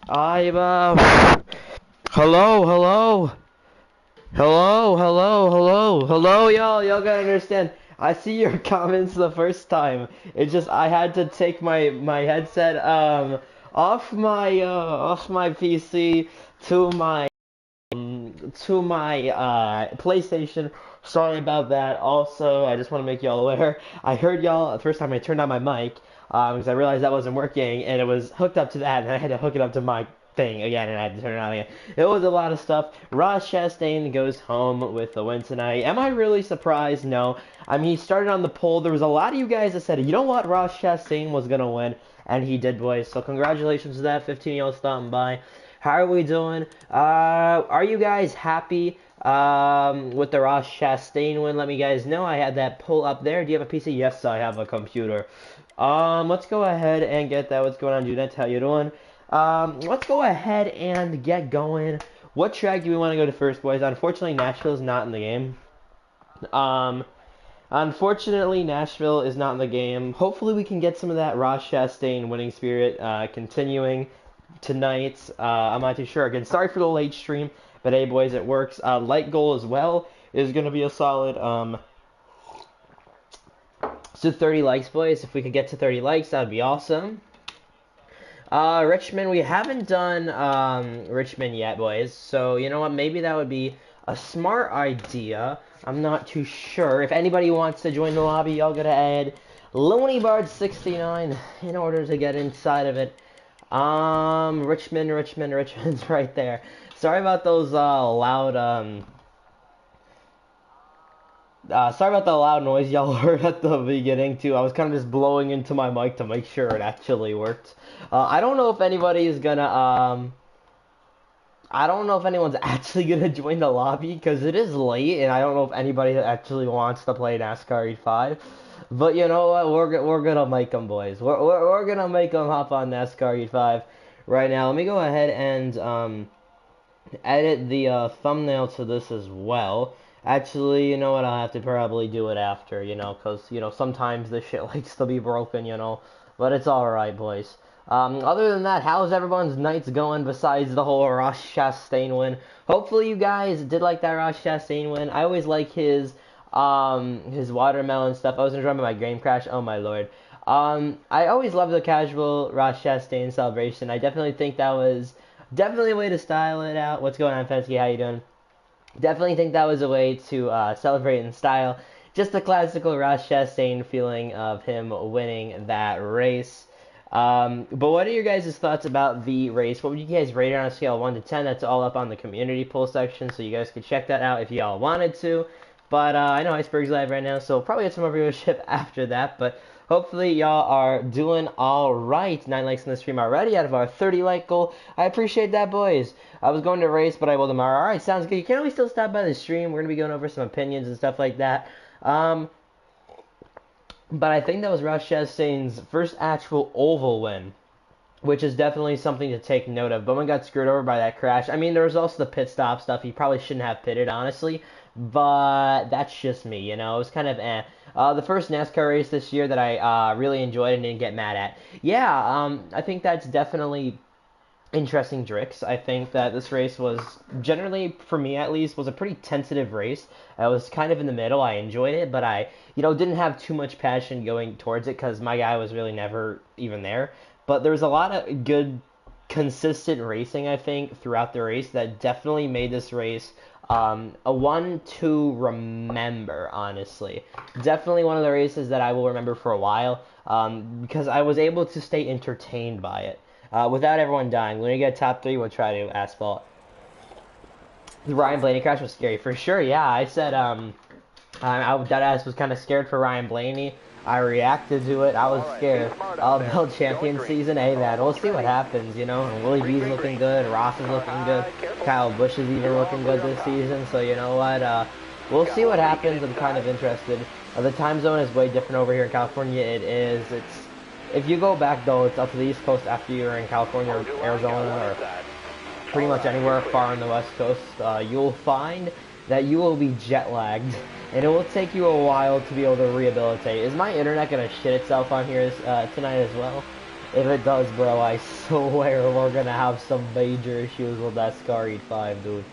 I'm, hello, hello, hello, y'all gotta understand. I see your comments the first time. It's just, I had to take my headset, off my PC to my PlayStation. Sorry about that. Also, I just want to make y'all aware. I heard y'all the first time I turned on my mic, because I realized that wasn't working, and it was hooked up to that, and I had to hook it up to my thing again, and I had to turn it on again. It was a lot of stuff. Ross Chastain goes home with the win tonight. Am I really surprised? No. I mean, he started on the poll. There was a lot of you guys that said, you know what, Ross Chastain was gonna win, and he did, boys. So congratulations to that 15-year-old stopping by. How are we doing? Are you guys happy with the Ross Chastain win? Let me guys know. I had that pull up there. Do you have a PC? Yes, I have a computer. Let's go ahead and get that. What's going on, Judith? How you doing? Let's go ahead and get going. What track do we want to go to first, boys? Unfortunately, Nashville's not in the game. Um, Unfortunately, Nashville is not in the game. Hopefully, we can get some of that Ross Chastain winning spirit continuing tonight. I'm not too sure. Again, sorry for the late stream, but hey, boys, it works. Light goal as well is going to be a solid. So 30 likes, boys. If we could get to 30 likes, that would be awesome. Richmond, we haven't done Richmond yet, boys. So, you know what? Maybe that would be a smart idea. I'm not too sure. If anybody wants to join the lobby, y'all gotta add LooneyBard69 in order to get inside of it. Richmond's right there. Sorry about those loud sorry about the loud noise y'all heard at the beginning too. I was kind of just blowing into my mic to make sure it actually worked. I don't know if anybody is gonna I don't know if anyone's actually gonna join the lobby because it is late, and I don't know if anybody actually wants to play NASCAR HEAT5. But you know what? We're gonna make them, boys. We're gonna make them hop on NASCAR HEAT5 right now. Let me go ahead and edit the thumbnail to this as well. Actually, you know what? I'll have to probably do it after, because, sometimes this shit likes to be broken, But it's alright, boys. Other than that, how's everyone's nights going besides the whole Ross Chastain win? Hopefully you guys did like that Ross Chastain win. I always like his watermelon stuff. I was enjoying my game crash. Oh my lord. I always love the casual Ross Chastain celebration. I definitely think that was definitely a way to style it out. What's going on, Fensky? How you doing? Definitely think that was a way to celebrate in style. Just the classical Ross Chastain feeling of him winning that race. But what are your guys' thoughts about the race? What would you guys rate it on a scale of 1 to 10? That's all up on the community poll section, so you guys could check that out if y'all wanted to. But I know Iceberg's live right now, so we'll probably get some more viewership after that. But hopefully y'all are doing all right. 9 likes in the stream already out of our 30 like goal. I appreciate that, boys. I was going to race, but I will tomorrow. All right, sounds good. You can always still stop by the stream. We're gonna be going over some opinions and stuff like that. But I think that was Ross Chastain's first actual oval win, which is definitely something to take note of. Bowman got screwed over by that crash. I mean, there was also the pit stop stuff. He probably shouldn't have pitted, honestly. But that's just me, It was kind of eh. The first NASCAR race this year that I really enjoyed and didn't get mad at. Yeah, I think that's definitely interesting Drix. I think that this race was generally, for me at least, was a pretty tentative race. I was kind of in the middle. I enjoyed it, but I, didn't have too much passion going towards it because my guy was really never even there. But there was a lot of good, consistent racing, I think, throughout the race that definitely made this race a one to remember, honestly. Definitely one of the races that I will remember for a while because I was able to stay entertained by it. Without everyone dying. When we get top 3, we'll try to asphalt. The Ryan Blaney crash was scary for sure. Yeah, I said deadass was kind of scared for Ryan Blaney. I reacted to it. I was scared. Bell champion season. Hey man, we'll see what happens. And Willie B's looking good. Ross is looking good. Kyle Busch is even looking good this season. So you know what? We'll see what happens. I'm kind of interested. The time zone is way different over here in California. It is. If you go back, though, it's up to the East Coast after you're in California or Arizona or pretty much anywhere far on the West Coast, you'll find that you will be jet-lagged, and it will take you a while to be able to rehabilitate. Is my internet going to shit itself on here tonight as well? If it does, bro, I swear we're gonna have some major issues with NASCAR HEAT5, dude.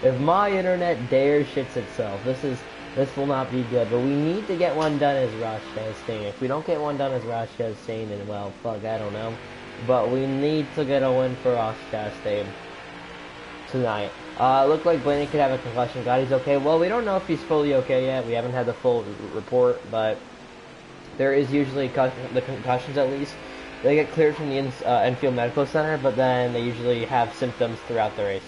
If my internet dare shits itself, this will not be good. But we need to get one done as Ross Chastain. If we don't get one done as Ross Chastain, then well, fuck, I don't know. But we need to get a win for Ross Chastain tonight. Looked like Blaney could have a concussion. God, he's okay. Well, we don't know if he's fully okay yet. We haven't had the full report, but there is usually the concussions at least. They get cleared from the infield medical center, but then they usually have symptoms throughout the race,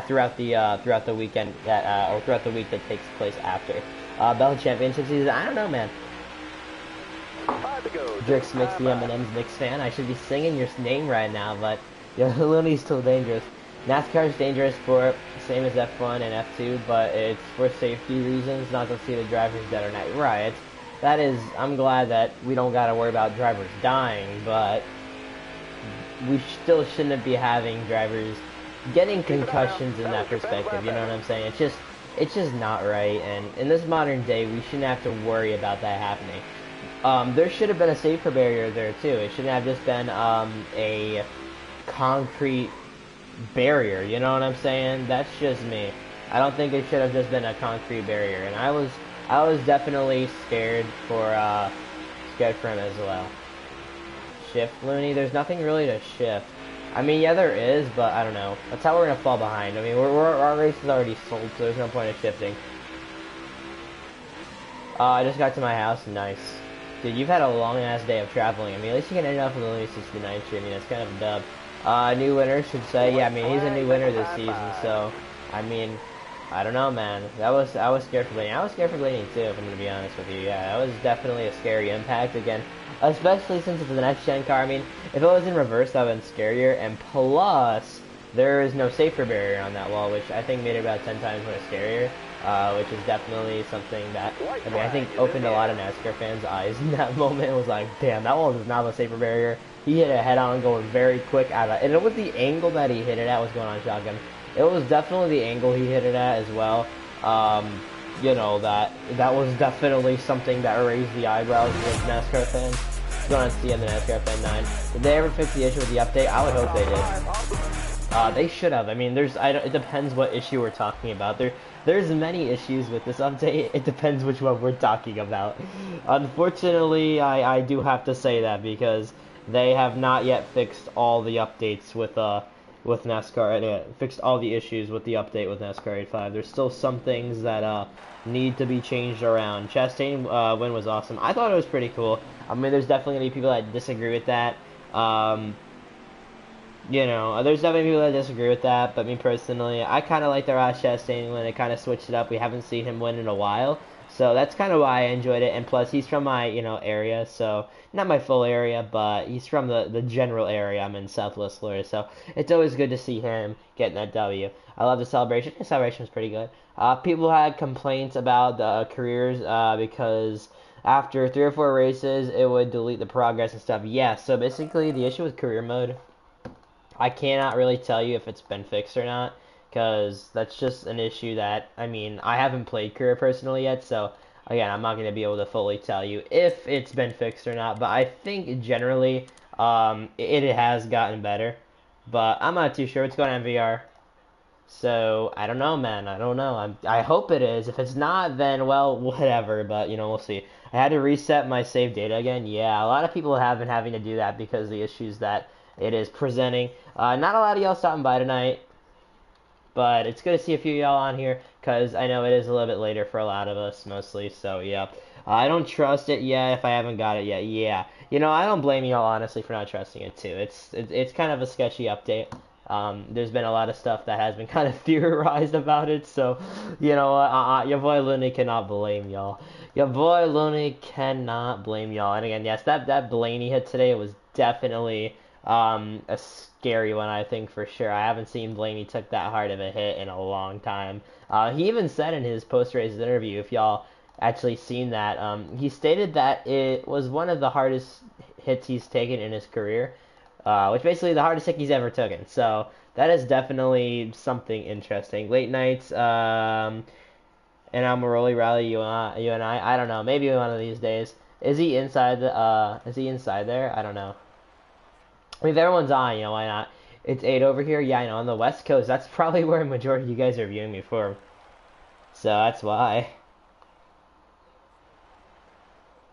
throughout the weekend or throughout the week that takes place after. Bell Championship season. I don't know, man. Drix Mix, the M&M's Mix fan. I should be singing your name right now, but Looney's still dangerous. NASCAR is dangerous for same as F1 and F2, but it's for safety reasons, not to see the drivers that are not right. That is, I'm glad that we don't gotta worry about drivers dying, but we still shouldn't be having drivers getting concussions in that perspective. You know what I'm saying? It's just not right. And in this modern day, we shouldn't have to worry about that happening. There should have been a safer barrier there too. It shouldn't have just been a concrete barrier. You know what I'm saying? That's just me. I don't think it should have just been a concrete barrier. And I was definitely scared for him as well. Shift Looney. There's nothing really to shift. I mean, yeah, there is, but I don't know. That's how we're gonna fall behind. I mean, our race is already sold, so there's no point of shifting. I just got to my house. Nice. Dude, you've had a long-ass day of traveling. I mean, at least you can end off with only 69 stream. I mean, that's kind of a dub. New winner should say. Yeah, I mean, he's a new winner this season, so, I mean, I don't know, man. I was scared for Blaney. I was scared for Blaney, too, if I'm going to be honest with you. Yeah, that was definitely a scary impact, again, especially since it's the next-gen car. I mean, if it was in reverse, that would have been scarier, and plus, there is no safer barrier on that wall, which I think made it about 10 times more scarier. Which is definitely something that, I mean, I think opened a lot of NASCAR fans' eyes in that moment. It was like, damn, that wall does not have a safer barrier. He hit it head-on going very quick out of it. And it was the angle that he hit it at was going on shotgun. It was definitely the angle he hit it at as well. You know, that was definitely something that raised the eyebrows with NASCAR fans. Going on to see in the NASCAR Fan 9. Did they ever fix the issue with the update? I would hope they did. They should have. I mean, it depends what issue we're talking about. There's many issues with this update. It depends which one we're talking about. Unfortunately, I do have to say that because they have not yet fixed all the updates with NASCAR. Fixed all the issues with the update with NASCAR 8.5. There's still some things that need to be changed around. Chastain win was awesome. I thought it was pretty cool. I mean, there's definitely gonna be people that disagree with that. You know, there's definitely people that disagree with that, but me personally, I kind of like the Ross Chastain when it kind of switched it up. We haven't seen him win in a while, so that's kind of why I enjoyed it. And plus, he's from my, area, so not my full area, but he's from the general area. I'm in Southwest Florida, so it's always good to see him getting that W. I love the celebration. The celebration was pretty good. People had complaints about the careers because after 3 or 4 races, it would delete the progress and stuff. Yeah, so basically, the issue with career mode, I cannot really tell you if it's been fixed or not, because that's just an issue that, I mean, I haven't played career personally yet, so, again, I'm not going to be able to fully tell you if it's been fixed or not, but I think generally, it has gotten better, but I'm not too sure. It's going on VR, so, I don't know, man, I don't know. I hope it is. If it's not, then, well, whatever, but, we'll see. I had to reset my save data again. Yeah, a lot of people have been having to do that because of the issues that it is presenting. Not a lot of y'all stopping by tonight, but it's good to see a few of y'all on here, because I know it is a little bit later for a lot of us, mostly, so yeah. I don't trust it yet if I haven't got it yet, yeah. I don't blame y'all, honestly, for not trusting it, too. It's kind of a sketchy update. There's been a lot of stuff that has been kind of theorized about it, so, your boy Looney cannot blame y'all. Your boy Looney cannot blame y'all. And again, yes, that Blaney hit today was definitely a scary one, I think, for sure. I haven't seen Blaney took that hard of a hit in a long time. He even said in his post-race interview, if y'all actually seen that, he stated that it was one of the hardest hits he's taken in his career, which basically the hardest hit he's ever taken. So that is definitely something interesting. Late nights, and Almaroli rally, you and I don't know, maybe one of these days. Is he inside there? I don't know. I mean, if everyone's on, why not? It's 8 over here. Yeah, I know, on the West Coast. That's probably where a majority of you guys are viewing me from. So that's why.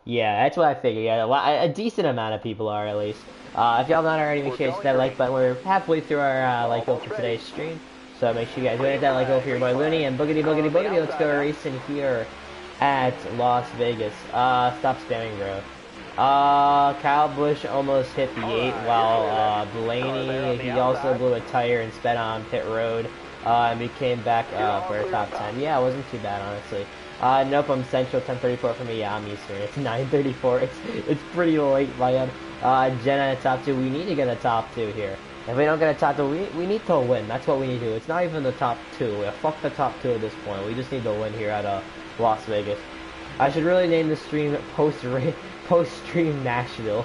Yeah, that's what I figured. Yeah, a decent amount of people are at least. If y'all not already, make sure you hit that like button. We're halfway through our like goal for today's stream, so make sure you guys hit that like goal for your boy Looney and boogity boogity boogity. Let's go racing here at Las Vegas. Stop spamming, bro. Kyle Busch almost hit the 8 while Blaney, he also blew a tire and sped on pit road. And we came back for a top 10. Yeah, it wasn't too bad, honestly. Nope, I'm Central, 10:34 for me. Yeah, I'm Eastern. It's 9:34. It's pretty late, man. Jenna top 2. We need to get a top 2 here. If we don't get a top 2, we need to win. That's what we need to do. It's not even the top 2. Fuck the top 2 at this point. We just need to win here at Las Vegas. I should really name the stream post-stream Nashville.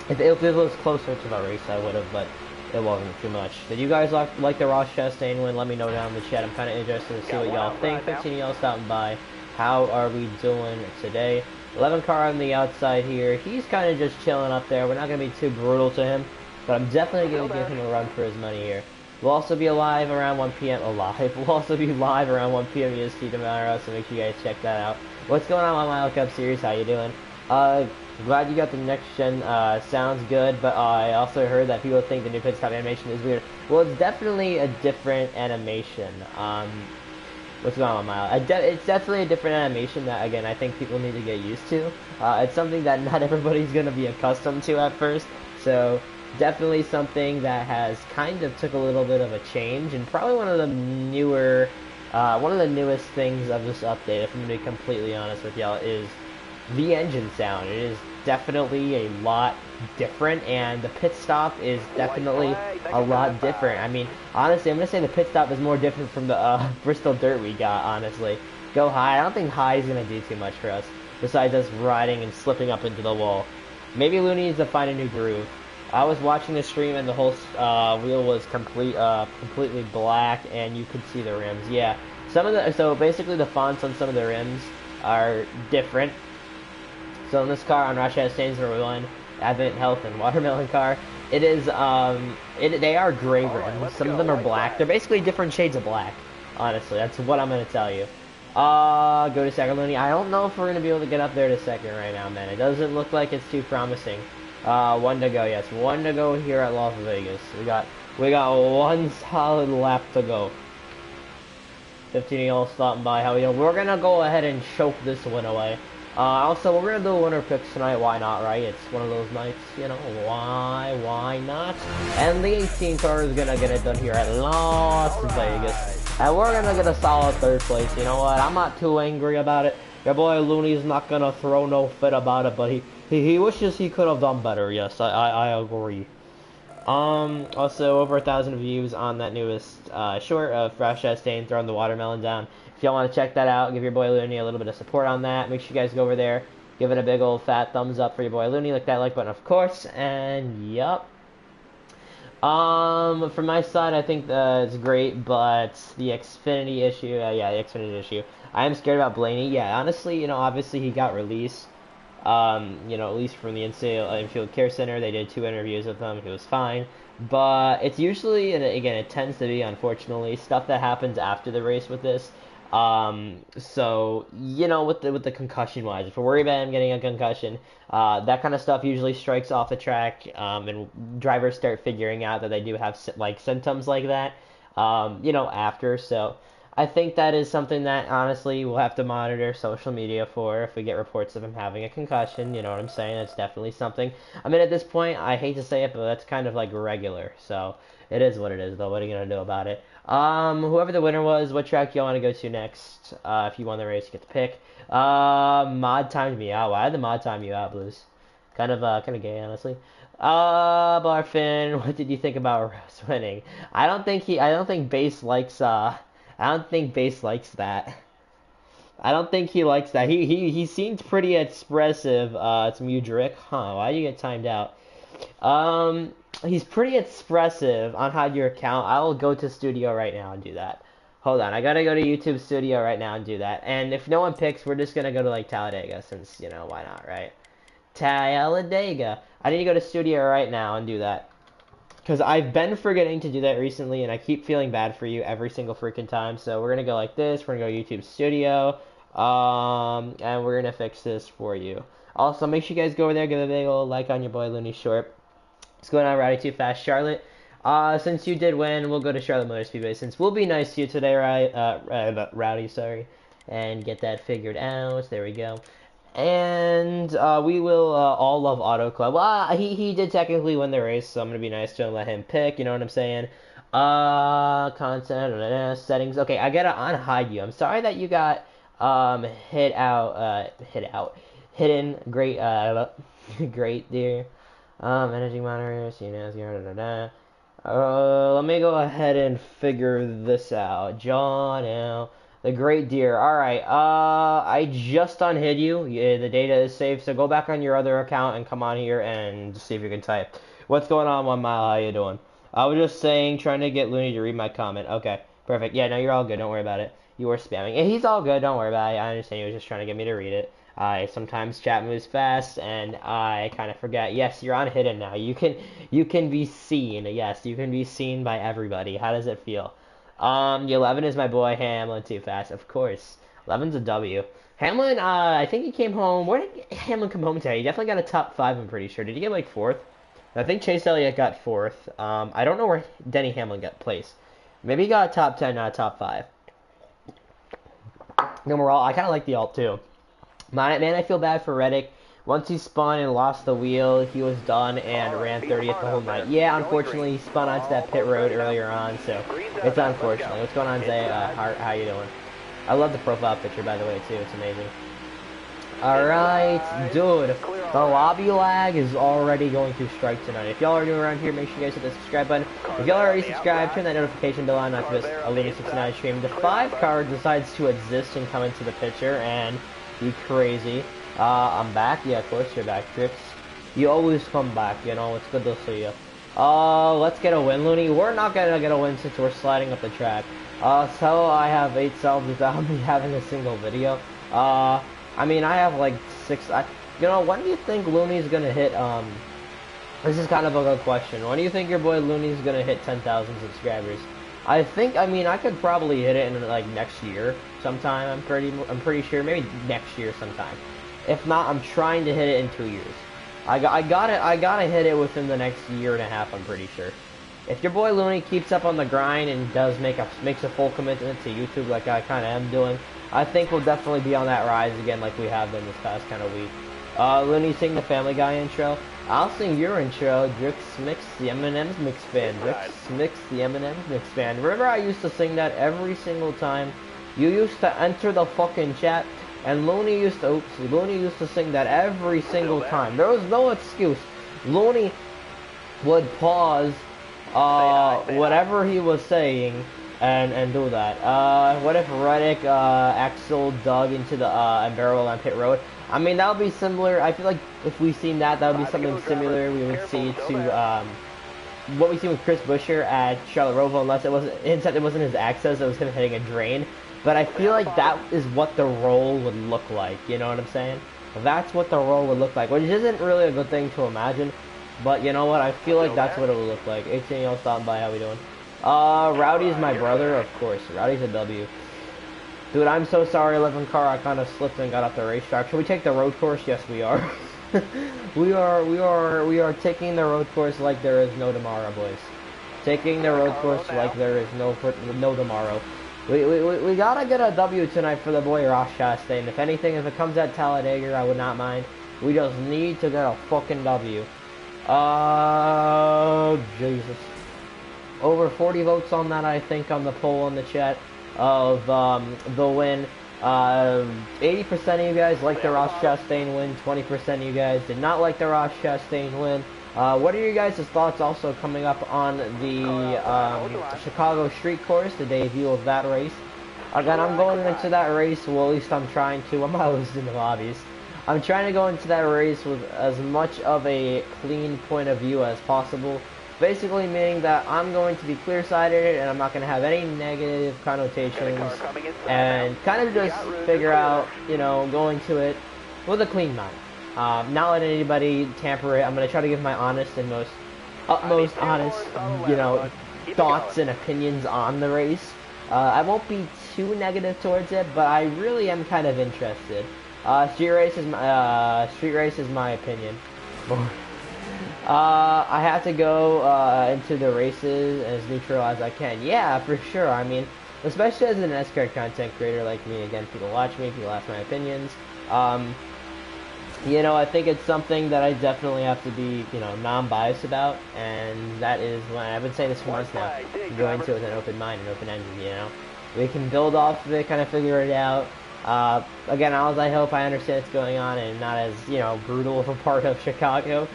If it was closer to the race, I would have, but it wasn't too much. Did you guys like the Ross Chastain win? Let me know down in the chat. I'm kind of interested to see what y'all think. 15 y'all stopping by. How are we doing today? 11 car on the outside here. He's kind of just chilling up there. We're not going to be too brutal to him, but I'm definitely going to give him a run for his money here. We'll also be live around 1 p.m. We'll also be live around 1 p.m. EST tomorrow, so make sure you guys check that out. What's going on with my Mile Cup series? How you doing? Glad you got the next gen. Sounds good, but I also heard that people think the new pit stop animation is weird. Well, it's definitely a different animation. What's going on, Mile? It's definitely a different animation that, again, I think people need to get used to. It's something that not everybody's going to be accustomed to at first, so definitely something that has kind of took a little bit of a change, and probably one of the newest things of this update, if I'm going to be completely honest with y'all, is the engine sound. It is definitely a lot different, and the pit stop is definitely a lot different. I mean, honestly, I'm going to say the pit stop is more different from the Bristol Dirt we got, honestly. Go high. I don't think high is going to do too much for us, besides us riding and slipping up into the wall. Maybe Looney needs to find a new groove. I was watching the stream and the whole wheel was completely black, and you could see the rims. Yeah, so basically the fonts on some of the rims are different. So in this car, on Ross Chastain's number 1, Advent Health and Watermelon car, it is they are gray rims. Some of them are black. They're basically different shades of black. Honestly, that's what I'm gonna tell you. Go to second, Looney. I don't know if we're gonna be able to get up there to second right now, man. It doesn't look like it's too promising. 1 to go, yes. 1 to go here at Las Vegas. We got 1 solid lap to go. 15 y'all stopping by. How we doing? We're gonna go ahead and choke this one away. Also, we're gonna do winner picks tonight. Why not, right? It's one of those nights, why not? And the 18 car is gonna get it done here at Las Vegas. And we're gonna get a solid 3rd place. You know what? I'm not too angry about it. Your boy Looney's not gonna throw no fit about it, but he wishes he could have done better. Yes, I agree. Also over 1,000 views on that newest short of Ross Chastain throwing the watermelon down. If y'all want to check that out, give your boy Looney a little bit of support on that. Make sure you guys go over there, give it a big old fat thumbs up for your boy Looney. Click that like button, of course. And yup. From my side, I think it's great, but the Xfinity issue, yeah, the Xfinity issue. I am scared about Blaney. Yeah, honestly, obviously he got released. At least from the infield care center, they did 2 interviews with him. He was fine, but it's usually, and again, it tends to be, unfortunately, stuff that happens after the race with this. So with the concussion wise, if we're worried about him getting a concussion, that kind of stuff usually strikes off the track, and drivers start figuring out that they do have like symptoms like that, after. So I think that is something that honestly we'll have to monitor social media for if we get reports of him having a concussion. You know what I'm saying? That's definitely something. I mean, at this point, I hate to say it, but that's kind of like regular. So it is what it is, though. What are you gonna do about it? Whoever the winner was, what track y'all want to go to next? If you won the race, you get to pick. Mod timed me out. Why did the mod time you out, Blues? Kind of gay, honestly. Barfin, what did you think about Rose winning? I don't think Base likes that. I don't think he likes that. He seemed pretty expressive. It's Mudrick. Huh, why do you get timed out? He's pretty expressive on how your account. I will go to Studio right now and do that. Hold on, I gotta go to YouTube Studio right now and do that. And if no one picks, we're just gonna go to like Talladega since, why not, right? Talladega. I need to go to studio right now and do that. Because I've been forgetting to do that recently, and I keep feeling bad for you every single freaking time. So we're going to go like this. We're going to go YouTube Studio. And we're going to fix this for you. Also, make sure you guys go over there, give a big old like on your boy Looney Short. What's going on, Rowdy Too Fast Charlotte? Since you did win, we'll go to Charlotte Motor Speedway. Since we'll be nice to you today, Rowdy, sorry. And get that figured out. There we go. And we will all love Auto Club. Well, he did technically win the race, so I'm gonna be nice to him, let him pick. You know what I'm saying? Content settings. Okay, I gotta unhide you. I'm sorry that you got hidden. Great dear. Energy monitors. You know. Let me go ahead and figure this out. John L. The Great Deer. Alright, I just unhid you. Yeah, the data is saved, so go back on your other account and come on here and see if you can type. What's going on, 1 Mile? How you doing? I was just saying, trying to get Looney to read my comment. Okay, perfect. Yeah, no, you're all good. Don't worry about it. You were spamming. And he's all good. Don't worry about it. I understand he was just trying to get me to read it. Sometimes chat moves fast, and I kind of forget. Yes, you're on hidden now. You can be seen. Yes, you can be seen by everybody. How does it feel? The 11 is my boy Hamlin Too Fast, of course. 11's a W. Hamlin, I think he came home. Where did Hamlin come home today? He definitely got a top 5, I'm pretty sure. Did he get like 4th? I think Chase Elliott got 4th. I don't know where Denny Hamlin got placed. Maybe he got a top 10, not a top 5. Overall, I kind of like the alt too. Man, I feel bad for Reddick. Once he spun and lost the wheel, he was done and ran 30th the whole night. Yeah, unfortunately, he spun onto that pit road earlier on, so it's unfortunate. What's going on, Zay? How you doing? I love the profile picture, by the way, too. It's amazing. Alright, dude. The lobby lag is already going to strike tonight. If y'all are new around here, make sure you guys hit the subscribe button. If y'all already subscribed, turn that notification bell on, not to miss a Looney 69 stream. The 5 car decides to exist and come into the picture and be crazy. I'm back. Yeah, of course you're back, Trix. You always come back, you know. It's good to see you. Let's get a win, Looney. We're not gonna get a win since we're sliding up the track. So I have 8 subs without me having a single video. I mean, I have like 6. You know, when do you think Looney's gonna hit? This is kind of a good question. When do you think your boy Looney's gonna hit 10,000 subscribers? I mean, I could probably hit it in like next year sometime. I'm pretty sure, maybe next year sometime. If not, I'm trying to hit it in 2 years. I gotta hit it within the next year and a half. I'm pretty sure. If your boy Looney keeps up on the grind and makes a full commitment to YouTube like I kind of am doing, I think we'll definitely be on that rise again like we have been this past kind of week. Looney, sing the Family Guy intro. I'll sing your intro. Drix Mix, the M&M's Mix Fan. Drix Mix, the M&M's Mix Fan. Remember I used to sing that every single time you used to enter the fucking chat, and Looney used to sing that every single time. There was no excuse. Looney would pause whatever he was saying and do that. What if Reddick Axel dug into the barrel on pit road? I mean, that would be similar. I feel like if we seen that would be something similar we would see to what we see with Chris Buescher at Charlotte Roval, unless it wasn't his access, it was him hitting a drain. But I feel like that is what the roll would look like, you know what I'm saying? That's what the roll would look like, which isn't really a good thing to imagine, but you know what, I feel like that's what it would look like. 18 y'all stopping by, how we doing? Rowdy's my brother, of course. Rowdy's a W. Dude, I'm so sorry, 11 car, I kind of slipped and got off the racetrack. Should we take the road course? Yes, we are. we are taking the road course like there is no tomorrow, boys. Taking the road course like there is no tomorrow. We gotta get a W tonight for the boy Ross Chastain. If anything, if it comes at Talladega, I would not mind. We just need to get a fucking W. Oh, Jesus. Over 40 votes on that, I think, on the poll in the chat of the win. 80% of you guys liked the Ross Chastain win. 20% of you guys did not like the Ross Chastain win. What are your guys' thoughts also coming up on the Chicago Street Course, the debut of that race? Again, I'm going into that race, well, at least I'm trying to. I'm not losing the lobbies. I'm trying to go into that race with as much of a clean point of view as possible. Basically meaning that I'm going to be clear-sighted and I'm not going to have any negative connotations and kind of just figure out, you know, going to it with a clean mind. Not letting anybody tamper it. I'm gonna try to give my honest and utmost honest, thoughts and opinions on the race. I won't be too negative towards it, but I really am kind of interested. Street race is my opinion. I have to go into the races as neutral as I can. Yeah, for sure. I mean, especially as an NASCAR content creator like me. Again, people watch me, people ask my opinions. I think it's something that I definitely have to be, non-biased about, and that is when I've been saying this for months now. Go into it with an open mind and open engine. We can build off of it, kind of figure it out. Again, I hope I understand what's going on and not as, brutal of a part of Chicago,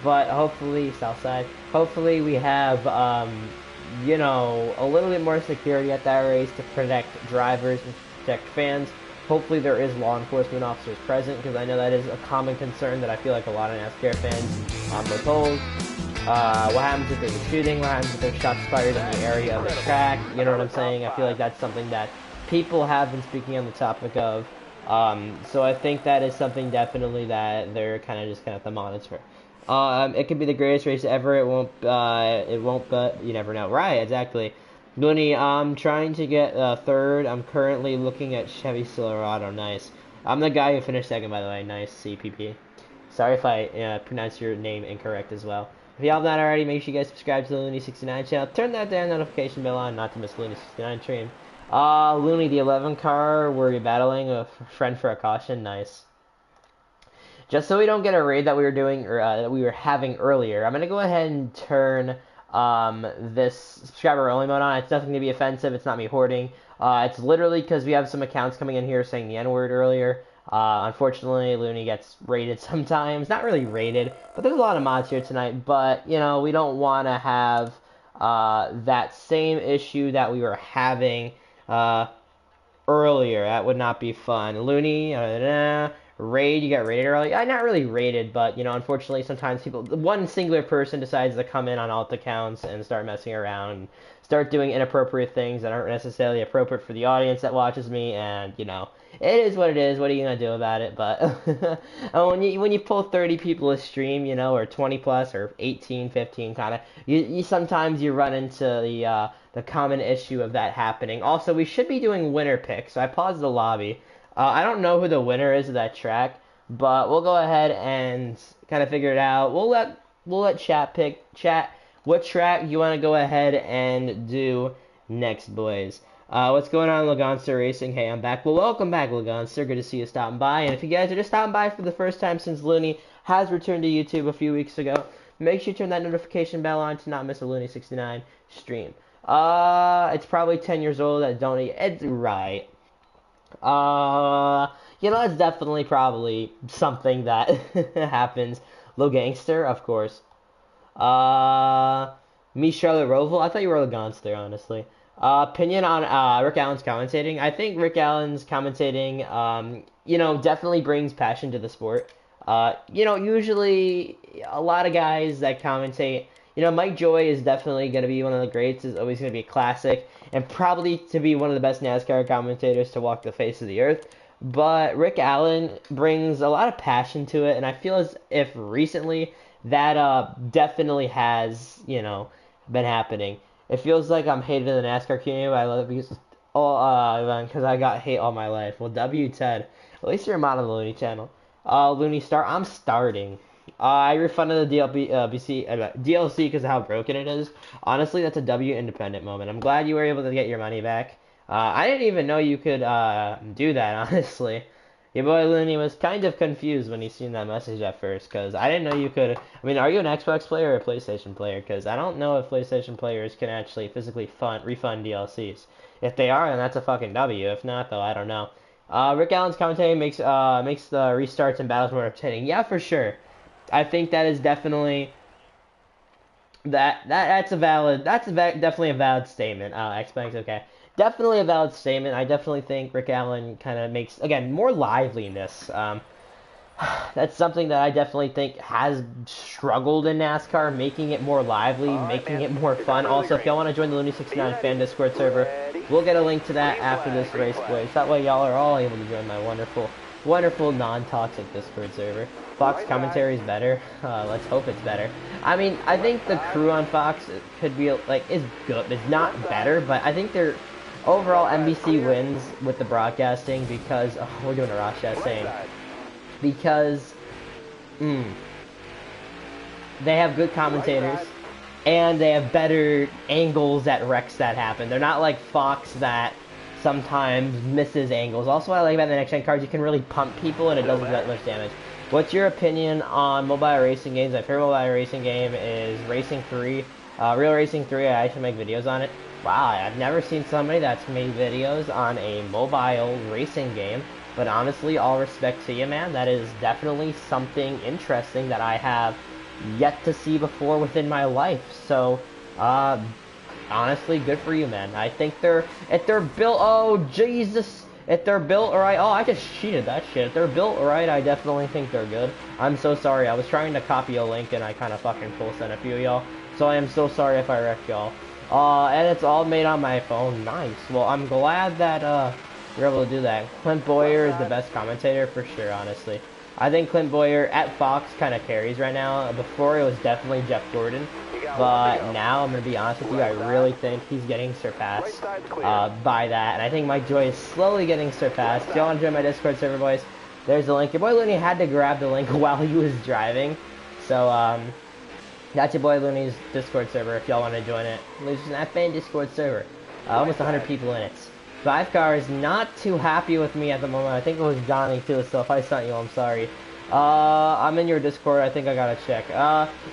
but hopefully, Southside, hopefully we have, a little bit more security at that race to protect drivers and protect fans. Hopefully there is law enforcement officers present, because I know that is a common concern that I feel like a lot of NASCAR fans withhold. What happens if there's a shooting? What happens if there's shots fired in the area of the track? You know what I'm saying? I feel like that's something that people have been speaking on the topic of. So I think that is something definitely that they're kind of have to monitor. It could be the greatest race ever. It won't, but you never know. Right, exactly. Looney, I'm trying to get third. I'm currently looking at Chevy Silverado. Nice. I'm the guy who finished second, by the way. Nice, CPP. Sorry if I pronounced your name incorrect as well. If you have not already, make sure you guys subscribe to the Looney69 channel. Turn that damn notification bell on, not to miss Looney69 stream. Looney, the 11 car, were you battling a friend for a caution? Nice. Just so we don't get a raid that we were doing, or that we were having earlier, I'm gonna go ahead and turn this subscriber only mode on. It's nothing to be offensive. It's not me hoarding. It's literally because we have some accounts coming in here saying the N-word earlier. Unfortunately, Looney gets raided sometimes. Not really raided, but there's a lot of mods here tonight. But, we don't want to have that same issue that we were having earlier. That would not be fun. Looney, raid, you got raided early. Not really raided, but, unfortunately, sometimes one singular person decides to come in on alt accounts and start messing around and start doing inappropriate things that aren't necessarily appropriate for the audience that watches me, and, it is what it is. What are you going to do about it? But when you pull 30 people a stream, or 20 plus, or 18, 15, kind of, you sometimes you run into the common issue of that happening. Also, we should be doing winner picks, so I paused the lobby. I don't know who the winner is of that track, but we'll go ahead and kind of figure it out. We'll let chat pick what track you want to go ahead and do next, boys. What's going on, Lagonster Racing? Hey, I'm back. Well, welcome back, Lagonster. Good to see you stopping by. And if you guys are just stopping by for the first time since Looney has returned to YouTube a few weeks ago, make sure you turn that notification bell on to not miss a Looney69 stream. It's probably 10 years old. It's right. It's definitely probably something that happens. Low Gangster, of course. Me, Charlotte Roval. I thought you were a Gonster, honestly. Opinion on Rick Allen's commentating. I think Rick Allen's commentating, definitely brings passion to the sport. Usually a lot of guys that commentate, Mike Joy is definitely going to be one of the greats, is always going to be a classic, and probably to be one of the best NASCAR commentators to walk the face of the earth. But Rick Allen brings a lot of passion to it, and I feel as if recently that definitely has, been happening. It feels like I'm hated in the NASCAR community, but I love it because I got hate all my life. Well, Ted. At least you're a mod on the Looney channel. Looney start. I'm starting. I refunded the DLC because of how broken it is. Honestly, that's a W independent moment. I'm glad you were able to get your money back. I didn't even know you could do that, honestly. Your boy Looney was kind of confused when he seen that message at first, because I didn't know you could. I mean, are you an Xbox player or a PlayStation player? Because I don't know if PlayStation players can actually physically refund DLCs. If they are, then that's a fucking W. If not, though, I don't know. Rick Allen's commentary makes the restarts and battles more entertaining. Yeah, for sure. I think that is definitely that's definitely a valid statement. Xbox, okay. Definitely a valid statement. I definitely think Rick Allen kind of makes, again, more liveliness. That's something that I definitely think has struggled in NASCAR, making it more lively, making it more fun. Also, if y'all want to join the Looney69 fan Discord server, we'll get a link to that after this race, boys. That way y'all are all able to join my wonderful wonderful non-toxic Discord server. Fox commentary is better. Let's hope it's better. I mean, I think the crew on Fox could be like is good. It's not better, but I think they're overall NBC wins with the broadcasting because we're doing a Ross saying because they have good commentators and they have better angles at wrecks that happen. They're not like Fox that sometimes misses angles. Also, what I like about the next gen cars, you can really pump people and it doesn't do that much damage. What's your opinion on mobile racing games? My favorite mobile racing game is Racing 3. Real Racing 3, I actually make videos on it. Wow, I've never seen somebody that's made videos on a mobile racing game. But honestly, all respect to you, man. That is definitely something interesting that I have yet to see before within my life. So, honestly, good for you, man. I think if they're built, oh, Jesus. If they're built right, oh, I just cheated that shit. If they're built right, I definitely think they're good. I'm so sorry. I was trying to copy a link and I kind of fucking full sent a few of y'all. So I am so sorry if I wrecked y'all. And it's all made on my phone. Nice. Well, I'm glad that, you're able to do that. Clint Boyer is the best commentator for sure, honestly. I think Clint Boyer at Fox kind of carries right now. Before, it was definitely Jeff Gordon. But now, I'm going to be honest with you, I really think he's getting surpassed by that. And I think Mike Joy is slowly getting surpassed. If y'all want to join my Discord server, boys, there's the link. Your boy Looney had to grab the link while he was driving. So, that's your boy Looney's Discord server if y'all want to join it. There's an FN Discord server. Almost 100 people in it. 5Car is not too happy with me at the moment. I think it was Johnny too, so if I stunt you, I'm sorry. I'm in your Discord. I think I gotta check.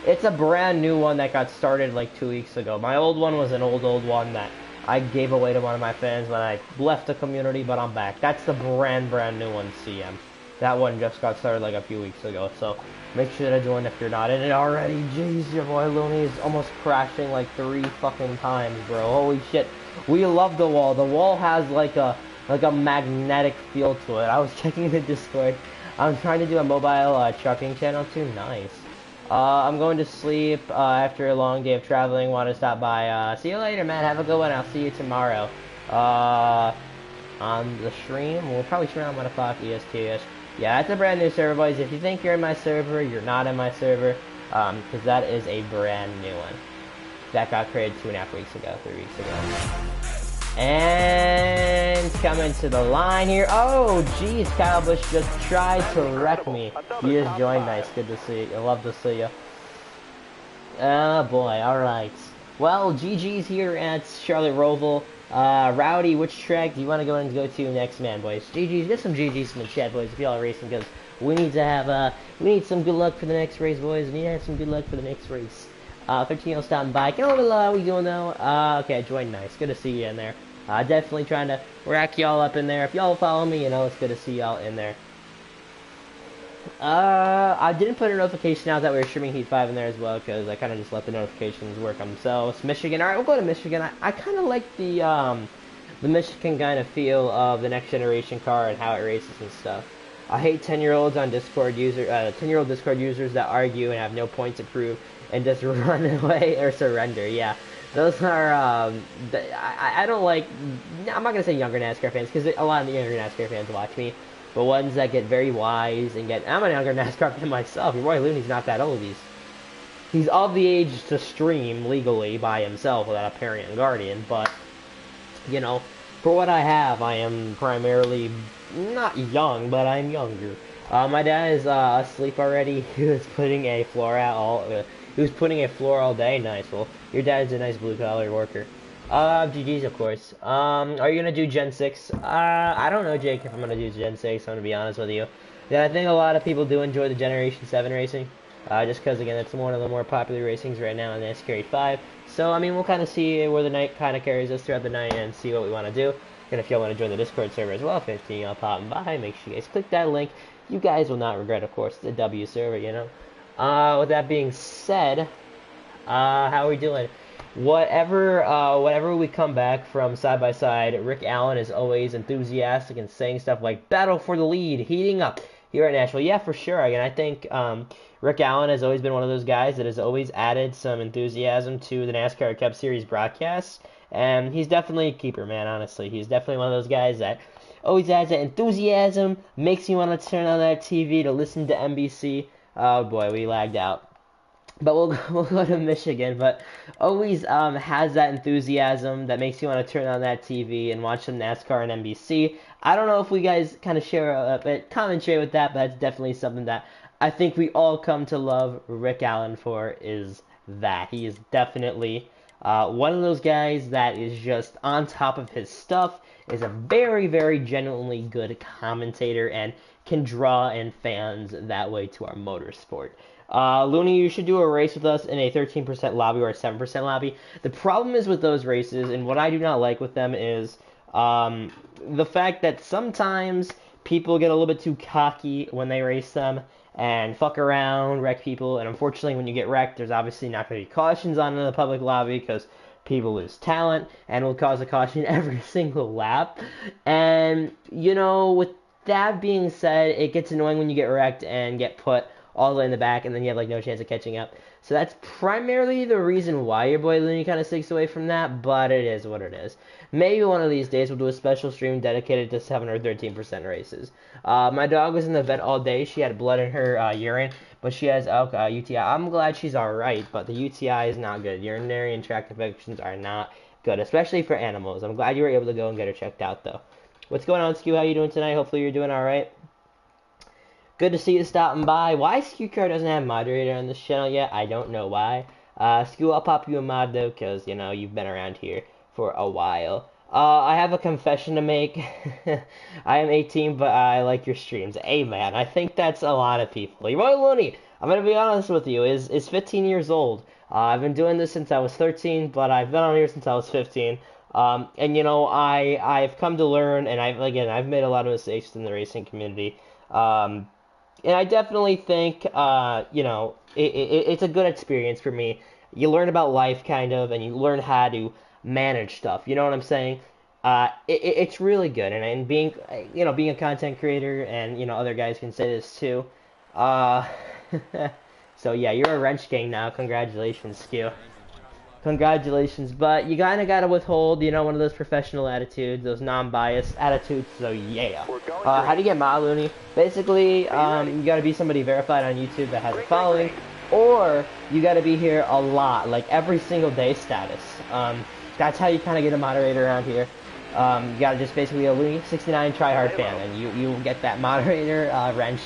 It's a brand new one that got started like 2 weeks ago. My old one was an old one that I gave away to one of my fans when I left the community, but I'm back. That's the brand new one, CM. That one just got started like a few weeks ago, so make sure to join if you're not in it already. Jeez, your boy Looney is almost crashing like 3 fucking times, bro. Holy shit. We love the wall. The wall has like a magnetic feel to it. I was checking the Discord. I'm trying to do a mobile trucking channel too. Nice. I'm going to sleep after a long day of traveling. Want to stop by. See you later, man. Have a good one. I'll see you tomorrow. On the stream. We'll probably stream around 1 o'clock EST-ish. Yeah, that's a brand new server, boys. If you think you're in my server, you're not in my server. Because that is a brand new one. That got created 2.5 weeks ago, 3 weeks ago. And coming to the line here. Oh, geez, Kyle Busch just tried to wreck me. You just joined. Nice. Good to see you. I love to see you. Oh, boy. All right. Well, GG's here at Charlotte Roval. Rowdy, which track do you want to go to next, man, boys? GG's. Get some GG's from the chat, boys, if y'all are racing, because we need to have, we need some good luck for the next race, boys. We need to have some good luck for the next race. 13 stopping by. Get over how we doing though? Okay, join. Nice. Good to see you in there. Definitely trying to rack y'all up in there. If y'all follow me, you know it's good to see y'all in there. I didn't put a notification out that we were streaming Heat 5 in there as well because I kind of just let the notifications work themselves. Michigan. All right, we'll go to Michigan. I kind of like the Michigan kind of feel of the next generation car and how it races and stuff. I hate 10-year-olds on Discord 10-year-old Discord users that argue and have no point to prove and just run away or surrender. Yeah, those are, I don't like, I'm not going to say younger NASCAR fans, because a lot of the younger NASCAR fans watch me, but ones that get very wise and I'm a younger NASCAR fan myself. Your boy Looney's not that old. He's of the age to stream legally by himself without a parent and guardian, but, you know, for what I have, I am primarily not young, but I'm younger. My dad is asleep already. He was putting a floor out all day. Nice. Well, your dad's a nice blue collar worker. GG's, of course. Are you gonna do Gen 6? I don't know, Jake, if I'm gonna do Gen 6. I'm gonna be honest with you. Yeah, I think a lot of people do enjoy the Generation 7 racing. Just because, again, it's one of the more popular racings right now in NASCAR HEAT5. So, I mean, we'll kind of see where the night kind of carries us throughout the night and see what we want to do. And if y'all want to join the Discord server as well, 15 y'all popping by, make sure you guys click that link. You guys will not regret, of course, the W server, you know. With that being said, how are we doing? Whatever we come back from side by side, Rick Allen is always enthusiastic and saying stuff like "battle for the lead, heating up" here at Nashville. Yeah, for sure. And I think Rick Allen has always been one of those guys that has always added some enthusiasm to the NASCAR Cup Series broadcasts. And he's definitely a keeper, man, honestly. He's definitely one of those guys that always has that enthusiasm, makes you want to turn on that TV to listen to NBC. Oh boy, we lagged out. But we'll go to Michigan. But always has that enthusiasm that makes you want to turn on that TV and watch some NASCAR and NBC. I don't know if we guys kind of share a commentary with that, but that's definitely something that I think we all come to love Rick Allen for. Is that he is definitely one of those guys that is just on top of his stuff. Is a very, very genuinely good commentator and can draw in fans that way to our motorsport. Looney, you should do a race with us in a 13% lobby or a 7% lobby. The problem is with those races, and what I do not like with them is the fact that sometimes people get a little bit too cocky when they race them and fuck around, wreck people, and unfortunately when you get wrecked, there's obviously not going to be cautions on in the public lobby because people lose talent and will cause a caution every single lap. And, you know, with that being said, it gets annoying when you get wrecked and get put all the way in the back, and then you have like no chance of catching up. So that's primarily the reason why your boy Looney kind of sticks away from that, but it is what it is. Maybe one of these days we'll do a special stream dedicated to 7 or 13% races. My dog was in the vet all day. She had blood in her urine, but she has UTI. I'm glad she's alright, but the UTI is not good. Urinary and tract infections are not good, especially for animals. I'm glad you were able to go and get her checked out, though. What's going on, Skew? How you doing tonight? Hopefully you're doing alright. Good to see you stopping by. Why SkewCar doesn't have moderator on this channel yet, I don't know why. Skew, I'll pop you a mod, though, because, you know, you've been around here for a while. I have a confession to make. I am 18, but I like your streams. Hey, man, I think that's a lot of people. Your boy Looney, I'm going to be honest with you, is 15 years old. I've been doing this since I was 13, but I've been on here since I was 15. And, you know, I've come to learn, and I've made a lot of mistakes in the racing community. And I definitely think, you know, it's a good experience for me. You learn about life, kind of, and you learn how to manage stuff. You know what I'm saying? It's really good. And being, you know, being a content creator, and, you know, other guys can say this too. So, yeah, you're a wrench gang now. Congratulations, Skew. Congratulations, but you kind of got to withhold, you know, one of those professional attitudes, those non-biased attitudes, so yeah. How do you get mod, Looney? Basically, you got to be somebody verified on YouTube that has a following, or you got to be here a lot, like every single day status. That's how you kind of get a moderator around here. You got to just basically be a Looney69 tryhard fan, and you will get that moderator wrench,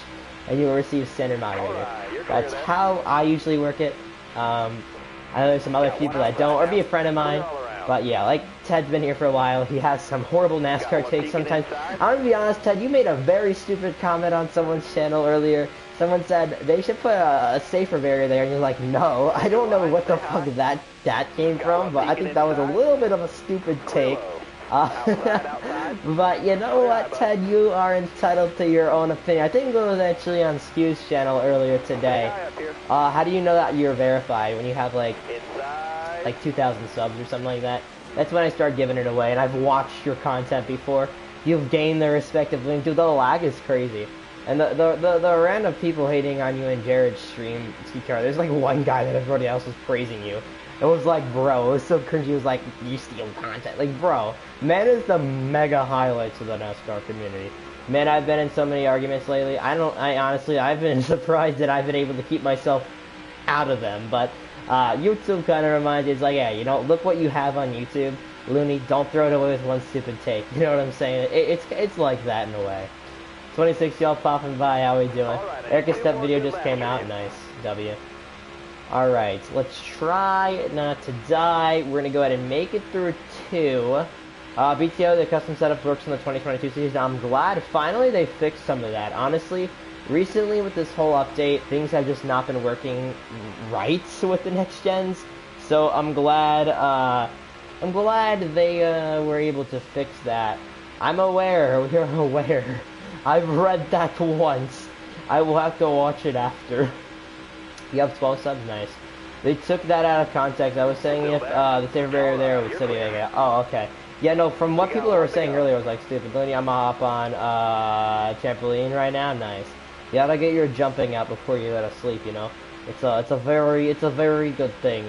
and you will receive standard moderator. That's how I usually work it. I know there's some other people that don't, or be a friend of mine, but yeah, like Ted's been here for a while. He has some horrible NASCAR takes sometimes. I'm gonna be honest, Ted, you made a very stupid comment on someone's channel earlier. Someone said they should put a safer barrier there, and you're like, no, I don't know what the fuck that came from, but I think that was a little bit of a stupid take. But you know what, Ted, you are entitled to your own opinion. I think it was actually on Skew's channel earlier today. How do you know that you're verified when you have like 2,000 subs or something like that? That's when I start giving it away, and I've watched your content before. You've gained the respect of Link. Dude, the lag is crazy. And the random people hating on you in Jared's stream, SkewCar, there's like one guy that everybody else was praising you. It was like, bro, it was so cringy. It was like, you steal content. Like, bro, man is the mega highlights of the NASCAR community. Man, I've been in so many arguments lately. Honestly, I've been surprised that I've been able to keep myself out of them. But YouTube kind of reminds you, it's like, yeah, you know, look what you have on YouTube. Looney, don't throw it away with one stupid take. You know what I'm saying? It's like that in a way. 26 y'all popping by, how we doing? Erica's step video just came out. Nice. W. Alright, let's try not to die. We're going to go ahead and make it through 2. BTO, the custom setup works in the 2022 series. Now, I'm glad finally they fixed some of that. Honestly, recently with this whole update, things have just not been working right with the next gens. So I'm glad they were able to fix that. I'm aware, we're aware. I've read that once. I will have to watch it after. You have 12 subs? Nice. They took that out of context. I was saying if the safer barrier there would still be like, oh, okay. Yeah, no, from what people were saying earlier, I was like, stupid. Looney, I'm gonna hop on trampoline right now. Nice. You gotta get your jumping out before you go to sleep, you know? It's a very good thing.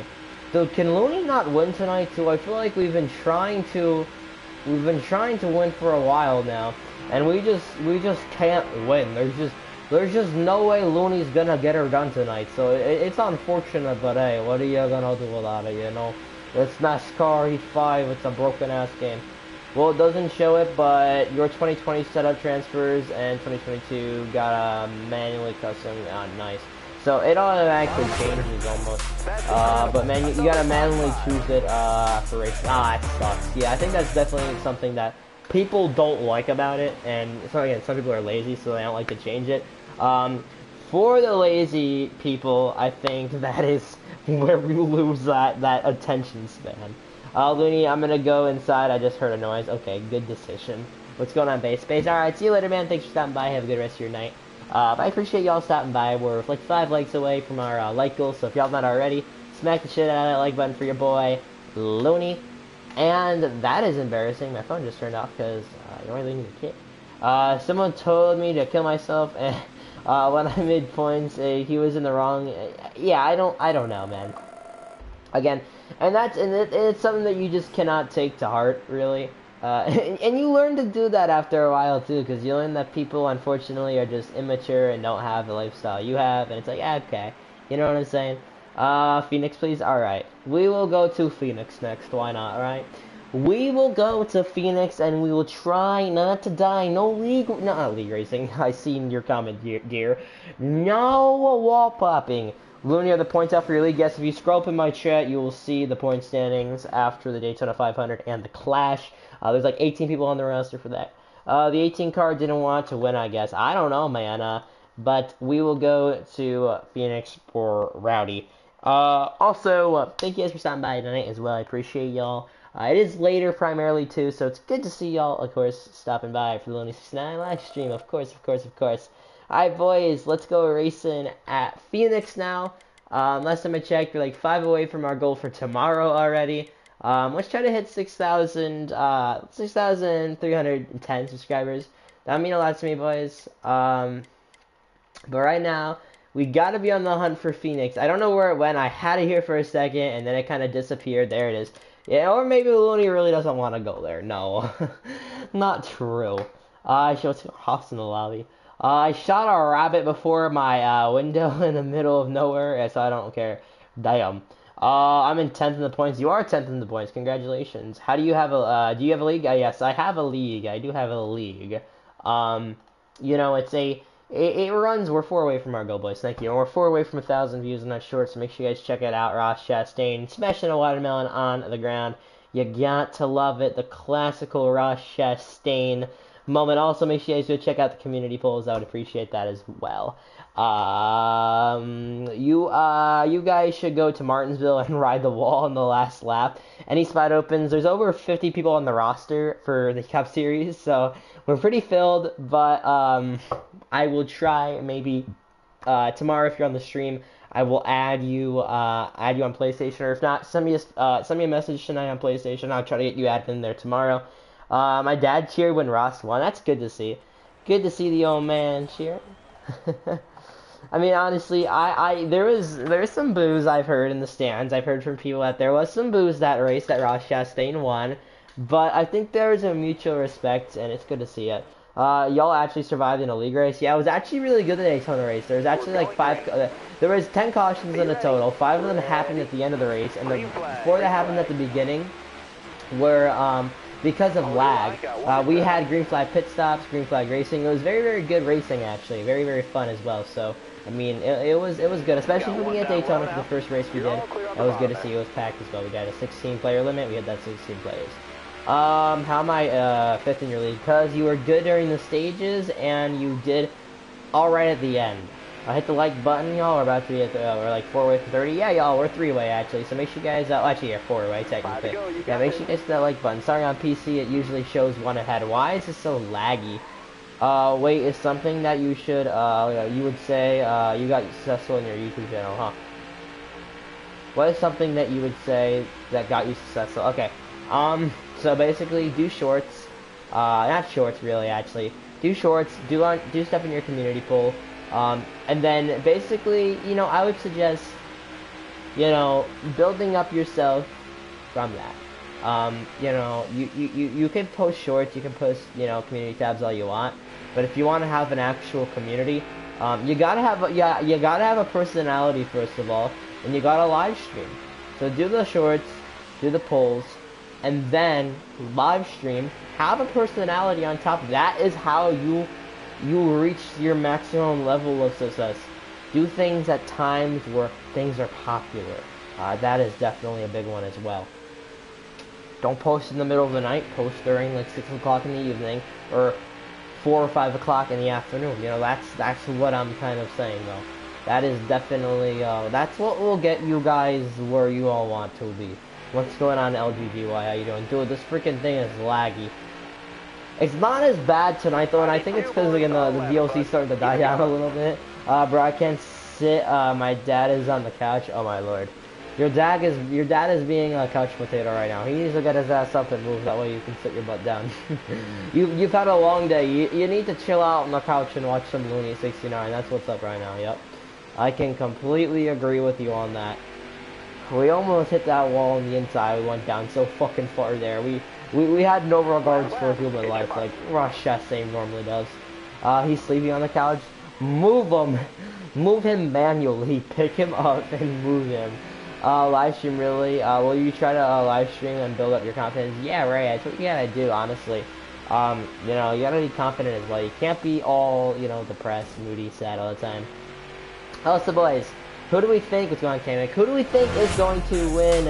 Dude, can Looney not win tonight too? I feel like we've been trying to win for a while now. and we just can't win. There's just no way Looney's gonna get her done tonight. So it's unfortunate, but hey, what are you gonna do about it? You know, it's NASCAR Heat 5. It's a broken ass game. Well, it doesn't show it, but your 2020 setup transfers and 2022 got a manually custom. Nice. So it automatically changes almost. But man, you gotta manually choose it for race. It sucks. Yeah, I think that's definitely something that people don't like about it, and again, some people are lazy, so they don't like to change it. For the lazy people, I think that is where we lose that attention span. Looney, I'm gonna go inside. I just heard a noise. Okay, good decision. What's going on, base? Alright, see you later, man. Thanks for stopping by. Have a good rest of your night. I appreciate y'all stopping by. We're like 5 likes away from our like goal, so if y'all not already, smack the shit out of that like button for your boy, Looney. And that is embarrassing. My phone just turned off because you're only leaving the kid. Someone told me to kill myself, and when I made points, he was in the wrong. Yeah, I don't know, man. Again, and it's something that you just cannot take to heart, really. And you learn to do that after a while too, because you learn that people unfortunately are just immature and don't have the lifestyle you have, and it's like, yeah, okay, you know what I'm saying? Phoenix, please. All right, we will go to Phoenix next. Why not? All right, we will go to Phoenix, and we will try not to die. No league, not league racing. I seen your comment, dear. No wall popping. Looney, are the points out for your league? Yes, if you scroll up in my chat, you will see the point standings after the Daytona 500 and the Clash. There's like 18 people on the roster for that. The 18 car didn't want to win, I guess. I don't know, man. But we will go to Phoenix for Rowdy. Also, thank you guys for stopping by tonight as well. I appreciate y'all. It is later primarily too, so it's good to see y'all, of course, stopping by for the Looney 69 live stream. Of course. Alright, boys, let's go racing at Phoenix now. Last time I checked, we're like 5 away from our goal for tomorrow already. Let's try to hit 6,310 subscribers. That would mean a lot to me, boys. But right now, we gotta be on the hunt for Phoenix. I don't know where it went. I had it here for a second, and then it kind of disappeared. There it is. Yeah, or maybe Looney really doesn't want to go there. No, not true. I showed Hoffs in the lobby. I shot a rabbit before my window in the middle of nowhere, so I don't care. Damn. I'm in 10th in the points. You are 10th in the points. Congratulations. How do you have a, do you have a league? Yes, I have a league. I do have a league. You know, it runs, we're 4 away from our goal, boys. Thank you. And we're 4 away from 1,000 views on that short, so make sure you guys check it out. Ross Chastain smashing a watermelon on the ground. You got to love it. The classical Ross Chastain moment. Also, make sure you guys go check out the community polls. I would appreciate that as well. You guys should go to Martinsville and ride the wall in the last lap. Any spot opens. There's over 50 people on the roster for the Cup Series, so we're pretty filled. But I will try maybe tomorrow if you're on the stream. I will add you on PlayStation, or if not, send me a message tonight on PlayStation. I'll try to get you added in there tomorrow. My dad cheered when Ross won. That's good to see. Good to see the old man cheer. I mean, honestly, there was some boos I've heard in the stands. I've heard from people that there was some boos that race that Ross Chastain won, but I think there was a mutual respect, and it's good to see it. Y'all actually survived in a league race. Yeah, it was actually really good, the Daytona race. There was actually like there was 10 cautions in a total. 5 of them happened at the end of the race, and the 4 that happened at the beginning were because of lag. We had green flag pit stops, green flag racing. It was very, very good racing, actually. Very, very fun as well. So, I mean, it was good, especially for being at Daytona for the first race we did. It was good to see it was packed as well. We got a 16-player limit. We had that 16 players. How am I 5th in your league? Because you were good during the stages, and you did all right at the end. I hit the like button, y'all. We're about to be at we're like 4 away from 30. Yeah, y'all, we're 3 away actually. So make sure you guys, actually, yeah, 4 away technically. Yeah, make sure you guys hit that like button. Sorry, on PC it usually shows 1 ahead. Why is this so laggy? Wait, is something that you should, you would say, you got successful in your YouTube channel, huh? What is something that you would say that got you successful? Okay, so basically, do shorts, not shorts really, actually. Do shorts, do stuff in your community poll, and then basically, you know, I would suggest, you know, building up yourself from that. You know, you can post shorts, you can post, you know, community tabs all you want, but if you want to have an actual community, you gotta have you gotta have a personality first of all, and you gotta live stream. So do the shorts, do the polls, and then live stream. Have a personality on top. That is how you reach your maximum level of success. Do things at times where things are popular. That is definitely a big one as well. Don't post in the middle of the night. Post during like 6 o'clock in the evening or 4 or 5 o'clock in the afternoon. You know, that's what I'm kind of saying though. That is definitely that's what will get you guys where you all want to be. What's going on, LGGY? How you doing? Dude, this freaking thing is laggy. It's not as bad tonight though, and I think it's because again the DLC started to die down a little bit. Bro, I can't sit. My dad is on the couch. Oh my lord. Your dad is being a couch potato right now. He needs to get his ass up and move. That way you can sit your butt down. You've had a long day. You need to chill out on the couch and watch some Looney 69. That's what's up right now. Yep. I can completely agree with you on that. We almost hit that wall on the inside. We went down so fucking far there. We had no regards for human life like Ross Chastain normally does. He's sleeping on the couch. Move him. Move him manually. Pick him up and move him. Live stream really? Will you try to live stream and build up your confidence? Yeah, right. That's what you gotta do, honestly. You know, you gotta be confident as well. You can't be all, you know, depressed, moody, sad all the time. How's the boys? Who do we think is going to Kamek? Who do we think is going to win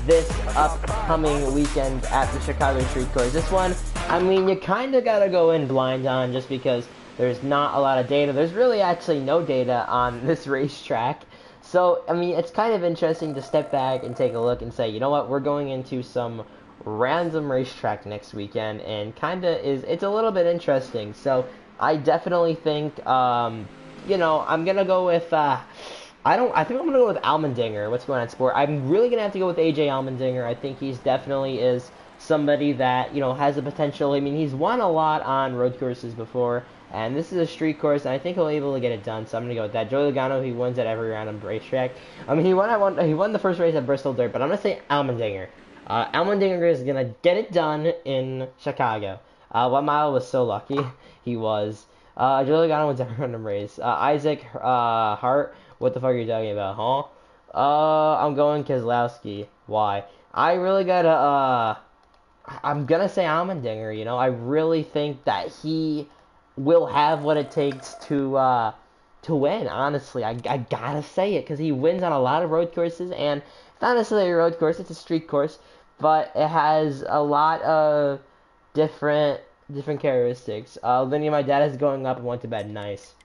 this upcoming weekend at the Chicago Street Course? This one, I mean, you kind of got to go in blind on just because there's not a lot of data. There's really actually no data on this racetrack. So, I mean, it's kind of interesting to step back and take a look and say, you know what, we're going into some random racetrack next weekend, and kind of it's a little bit interesting. So, I definitely think, you know, I'm gonna go with I think I'm gonna go with Allmendinger. What's going on, Sport? I'm really gonna have to go with AJ Allmendinger. I think he's definitely is somebody that, you know, has the potential. I mean, he's won a lot on road courses before, and this is a street course, and I think he'll be able to get it done. So I'm gonna go with that. Joey Logano, he wins at every round on racetrack. I mean, he won the first race at Bristol Dirt, but I'm gonna say Allmendinger. Allmendinger is gonna get it done in Chicago. 1 mile was so lucky. He was. Joey Logano wins every random race. Isaac Hart, what the fuck are you talking about, huh? I'm going Keselowski. Why? I really gotta, I'm gonna say Allmendinger, you know? I really think that he will have what it takes to win, honestly. I gotta say it, because he wins on a lot of road courses, and it's not necessarily a road course, it's a street course, but it has a lot of different characteristics. Linny, my dad is going up and went to bed. Nice.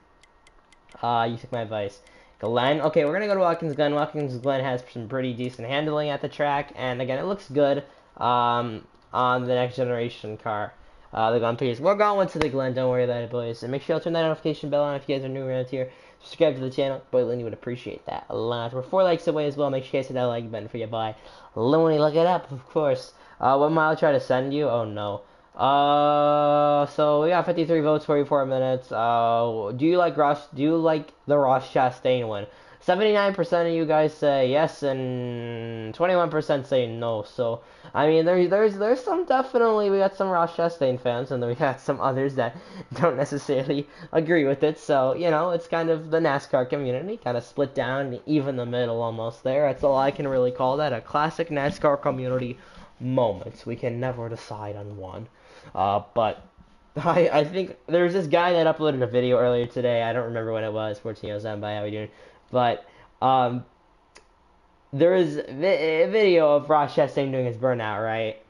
You took my advice. Glenn. Okay, we're gonna go to Watkins Glen. Watkins Glen has some pretty decent handling at the track, and again, it looks good on the next generation car. The Glen Pierce. We're going to the Glen. Don't worry about it, boys. And make sure you turn that notification bell on if you guys are new around here. Subscribe to the channel. Boy, Linny would appreciate that a lot. We're 4 likes away as well. Make sure you guys hit that like button for your boy. Linny, look it up, of course. What mile try to send you? Oh no. So we got 53 votes, 44 minutes. Do you like the Ross Chastain win? 79% of you guys say yes, and 21% say no. So I mean, there's some definitely, we got some Ross Chastain fans, and then we got some others that don't necessarily agree with it. So you know, it's kind of the NASCAR community, kind of split down, even the middle almost there. That's all I can really call that, a classic NASCAR community moment. We can never decide on one. But I think there's this guy that uploaded a video earlier today. I don't remember when it was. 14:07 by how we doing? But there is a video of Ross Chastain doing his burnout, right?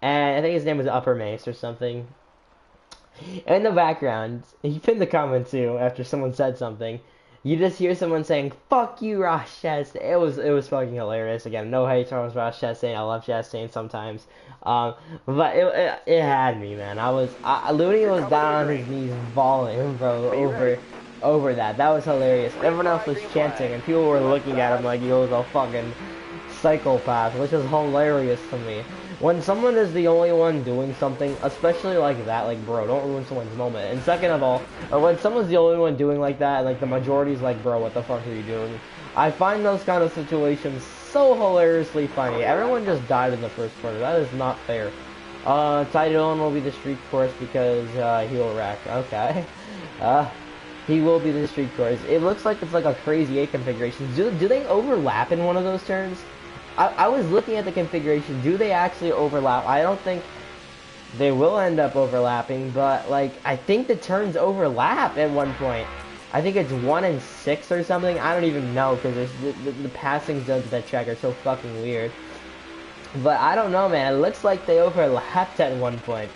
And I think his name was Upper Mace or something. In the background, he pinned the comment too after someone said something. You just hear someone saying, "Fuck you, Ross Chastain." It was fucking hilarious. Again, no hate towards Ross Chastain. I love Chastain sometimes. But it had me, man. Looney was down on his knees bawling, bro, over that. That was hilarious. Everyone else was chanting, and people were looking at him like he was a fucking psychopath, which is hilarious to me. When someone is the only one doing something, especially like that, like, bro, don't ruin someone's moment. And second of all, when someone's the only one doing like that, and like the majority's like, bro, what the fuck are you doing? I find those kind of situations so hilariously funny. Everyone just died in the first quarter. That is not fair. Ty Dillon will be the street course because he will wreck. Okay. He will be the street course. It looks like it's like a crazy 8 configuration. Do they overlap in one of those turns? I was looking at the configuration. Do they actually overlap? I don't think they will end up overlapping, but like I think the turns overlap at one point. I think it's 1 and 6 or something. I don't even know because the passing zones of that track are so fucking weird. But I don't know, man. It looks like they overlapped at one point.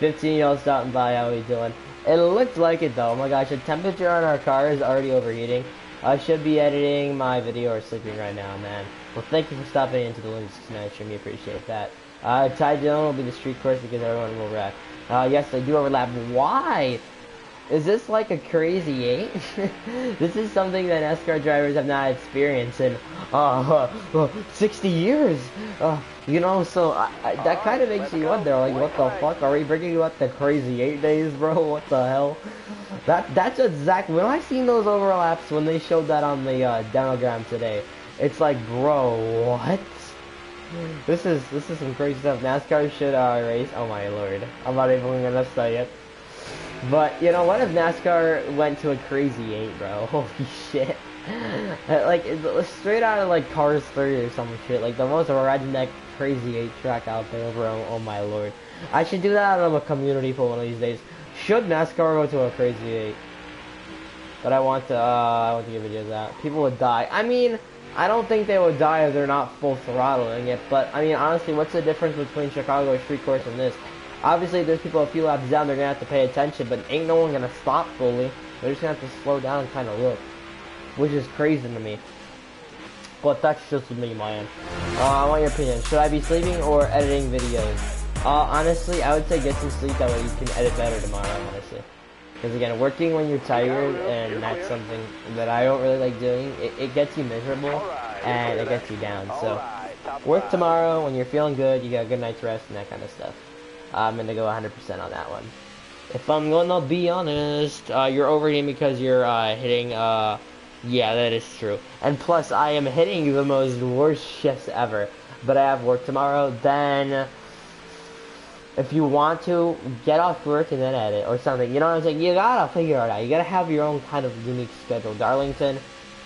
15-year-old stopping by. How we doing? It looked like it though. Oh my gosh, the temperature on our car is already overheating. I should be editing my video or sleeping right now, man. Well, thank you for stopping into the Lunatic Tonight Stream. We appreciate that. Ty Dillon will be the street course because everyone will wreck. Yes, they do overlap. Why? Is this like a crazy 8? This is something that NASCAR drivers have not experienced in 60 years. You know, so that kind of makes you wonder, like, what the fuck? Are we bringing up the crazy 8 days, bro? What the hell? That's exactly, when I seen those overlaps, when they showed that on the demogram today, it's like, bro, what? This is some crazy stuff. NASCAR should race. Oh my lord. I'm not even gonna say it. But, you know, what if NASCAR went to a crazy 8, bro? Holy shit. Like, it's straight out of, like, Cars 3 or some shit. Like, the most redneck crazy 8 track out there, bro. Oh, my lord. I should do that out of a community for one of these days. Should NASCAR go to a crazy 8? But I want to give videos out. People would die. I mean, I don't think they would die if they're not full throttling it. But, I mean, honestly, what's the difference between Chicago Street Course and this? Obviously, there's people a few laps down, they're going to have to pay attention, but ain't no one going to stop fully. They're just going to have to slow down and kind of look, which is crazy to me. But that's just me, man. I want your opinion. Should I be sleeping or editing videos? Honestly, I would say get some sleep, that way you can edit better tomorrow, honestly. Because again, working when you're tired, and that's something that I don't really like doing, it gets you miserable, and it gets you down. So, work tomorrow when you're feeling good, you got a good night's rest, and that kind of stuff. I'm going to go 100% on that one. If I'm going to be honest, you're overheating because you're hitting, yeah, that is true. And plus, I am hitting the most worst shifts ever. But I have work tomorrow, then if you want to, get off work and then edit or something. You know what I'm saying? You gotta figure it out. You gotta have your own kind of unique schedule. Darlington.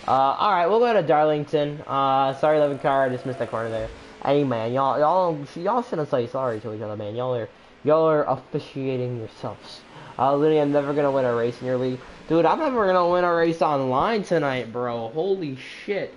Alright, we'll go to Darlington. Sorry, Living Car, I just missed that corner there. Hey man, y'all shouldn't say sorry to each other, man. Y'all are officiating yourselves. Literally, I'm never gonna win a race in your league, dude. I'm never gonna win a race online tonight, bro. Holy shit.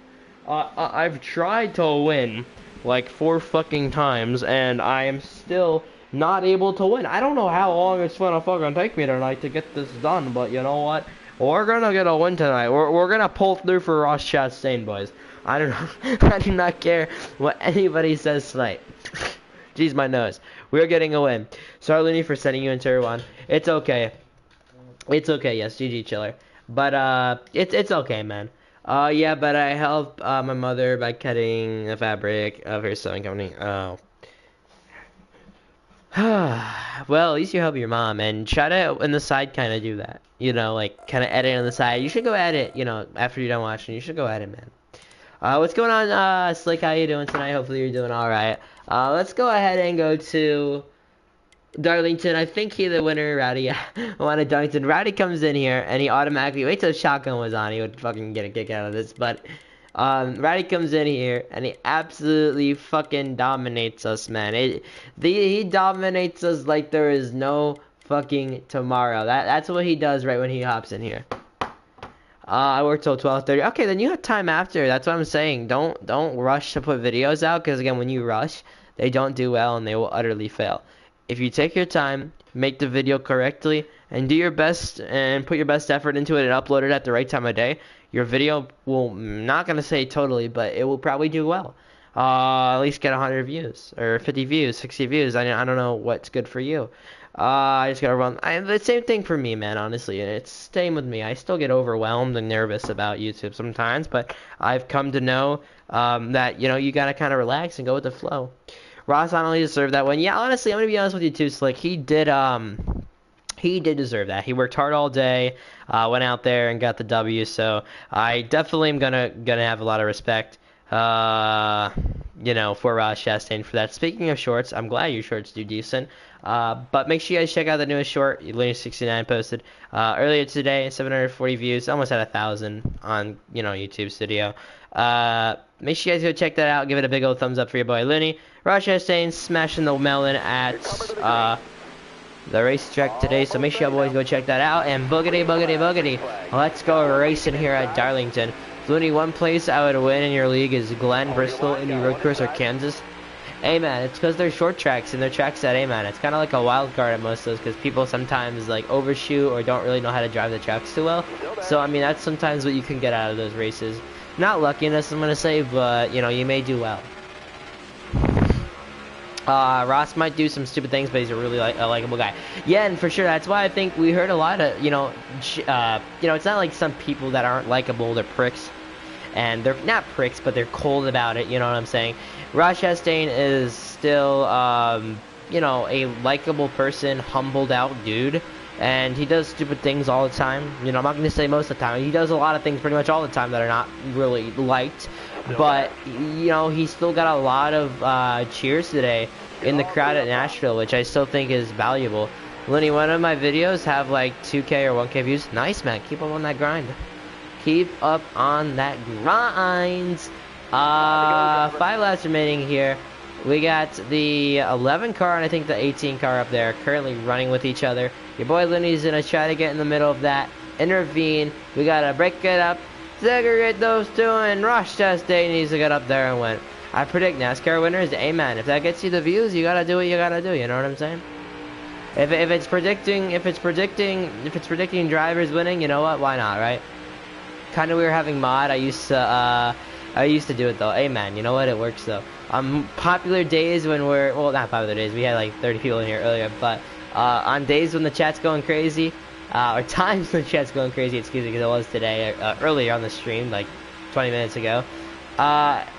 I've tried to win like 4 fucking times, and I am still not able to win. I don't know how long it's gonna fucking take me tonight to get this done, but you know what? We're gonna get a win tonight. We're gonna pull through for Ross Chastain, boys. I don't know. I do not care what anybody says tonight. Jeez, my nose. We're getting a win. Sorry, Looney, for sending you into one. It's okay. It's okay. Yes, GG Chiller. But it's okay, man. Yeah, but I helped my mother by cutting the fabric of her sewing company. Oh. Well, at least you help your mom, and try to on the side kind of do that. You know, like kind of edit on the side. You should go edit. You know, after you're done watching, you should go edit, man. What's going on, Slick? How you doing tonight? Hopefully you're doing all right. Let's go ahead and go to Darlington. I think he's the winner, Rowdy. I wanted Darlington. Rowdy comes in here, and he automatically, wait till the shotgun was on, he would fucking get a kick out of this, but Rowdy comes in here, and he absolutely fucking dominates us, man. He dominates us like there is no fucking tomorrow. That's what he does right when he hops in here. I work till 12:30. Okay, then you have time after. That's what I'm saying. Don't rush to put videos out, because again, when you rush, they don't do well and they will utterly fail. If you take your time, make the video correctly, and do your best and put your best effort into it and upload it at the right time of day, your video will, not gonna say totally, but it will probably do well. At least get 100 views or 50 views, 60 views. I don't know what's good for you. I just gotta run. The same thing for me, man, honestly. And it's same with me. I still get overwhelmed and nervous about YouTube sometimes, but I've come to know that, you gotta kind of relax and go with the flow. Ross not only deserved that one. Yeah, honestly, I'm gonna be honest with you too, Slick. He did deserve that. He worked hard all day, went out there and got the W. So I definitely am gonna have a lot of respect, for Ross Chastain for that. Speaking of shorts, I'm glad your shorts do decent. But make sure you guys check out the newest short Looney69 posted earlier today. 740 views, almost at 1,000 on YouTube Studio. Make sure you guys go check that out. Give it a big old thumbs up for your boy Looney. Ross Chastain smashing the melon at the racetrack today, so make sure you boys go check that out. And boogity, boogity, boogity, let's go racing here at Darlington. Looney, one place I would win in your league is Glen, Bristol, Indy Road Course, or Kansas. Hey man, it's because they're short tracks and they're tracks that, hey man, it's kind of like a wild card at most of those because people sometimes like overshoot or don't really know how to drive the tracks too well. So I mean, that's sometimes what you can get out of those races. Not luckiness, I'm gonna say, but you may do well. Ross might do some stupid things, but he's a really a likable guy. Yeah, and for sure, that's why I think we heard a lot of, it's not like some people that aren't likable, they're pricks. And they're not pricks, but they're cold about it, you know what I'm saying? Ross Chastain is still, a likable person, humbled out dude. And he does stupid things all the time. I'm not going to say most of the time. He does a lot of things pretty much all the time that are not really liked. But, he still got a lot of cheers today in the crowd at Nashville, which I still think is valuable. Looney, one of my videos have like 2K or 1K views. Nice, man. Keep up on that grind. Keep up on that grind. 5 laps remaining here. We got the 11 car and I think the 18 car up there currently running with each other. Your boy Looney's going to try to get in the middle of that. Intervene. We got to break it up. Segregate those two, and Ross Chastain needs to get up there and win. I predict NASCAR winners. Amen. If that gets you the views, you gotta do what you gotta do. You know what I'm saying? If it's predicting drivers winning, you know what? Why not, right? Kind of weird having mod. I used to do it though. Amen. You know what? It works though. Popular days when not popular days. We had like 30 people in here earlier, but on days when the chat's going crazy. Or times when the chat's going crazy, excuse me, because it was today, earlier on the stream, like 20 minutes ago.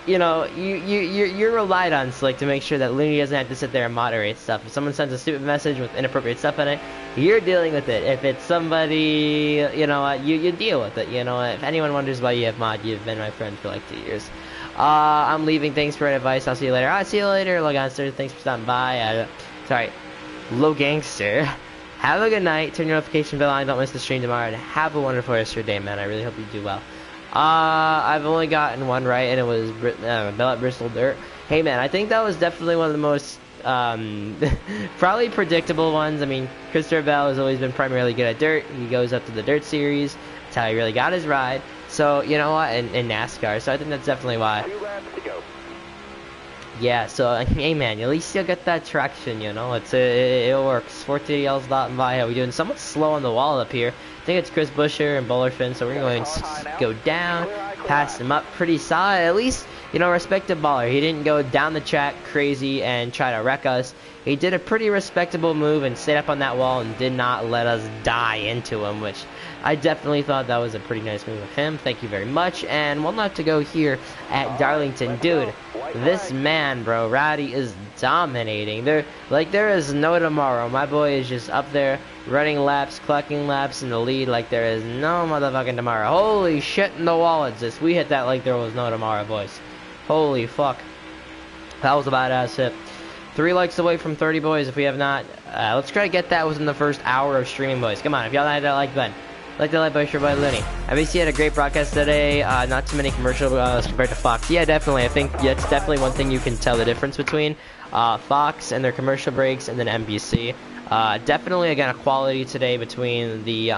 You're relied on, Slick, to make sure that Looney doesn't have to sit there and moderate stuff. If someone sends a stupid message with inappropriate stuff in it, you're dealing with it. If it's somebody, you deal with it. If anyone wonders why you have mod, you've been my friend for like 2 years. I'm leaving. Thanks for advice. I'll see you later. I'll see you later, Low Gangster. Thanks for stopping by. Sorry, Low Gangster. Have a good night. Turn your notification bell on. Don't miss the stream tomorrow. And have a wonderful rest of your day, man. I really hope you do well. I've only gotten one right, and it was Bell at Bristol Dirt. Hey, man, I think that was definitely one of the most probably predictable ones. I mean, Christopher Bell has always been primarily good at dirt. He goes up to the dirt series. That's how he really got his ride. So, you know what? In NASCAR. So I think that's definitely why. 2 laps to go. Yeah, so, hey man, at least you'll get that traction, it works. 4TL's stopping by. How we doing? Somewhat slow on the wall up here. I think it's Chris Buescher and Bullerfin, so we're going to go down, pass him up pretty solid. At least, respected baller. He didn't go down the track crazy and try to wreck us. He did a pretty respectable move and stayed up on that wall and did not let us die into him, which I definitely thought that was a pretty nice move of him. Thank you very much. And 1 lap to go here at Darlington. Dude, this man, bro, Rowdy is dominating. There is no tomorrow. My boy is just up there running laps, clocking laps in the lead like there is no motherfucking tomorrow. Holy shit in the wallets. We hit that like there was no tomorrow, boys. Holy fuck. That was a badass hit. 3 likes away from 30, boys. If we have not, let's try to get that within the first hour of streaming, boys. Come on, if y'all had that like button. Like the light by your boy Looney. IBC had a great broadcast today. Not too many commercials compared to Fox. Yeah, definitely. I think it's definitely one thing you can tell the difference between Fox and their commercial breaks and then NBC. Definitely, again, a quality today between the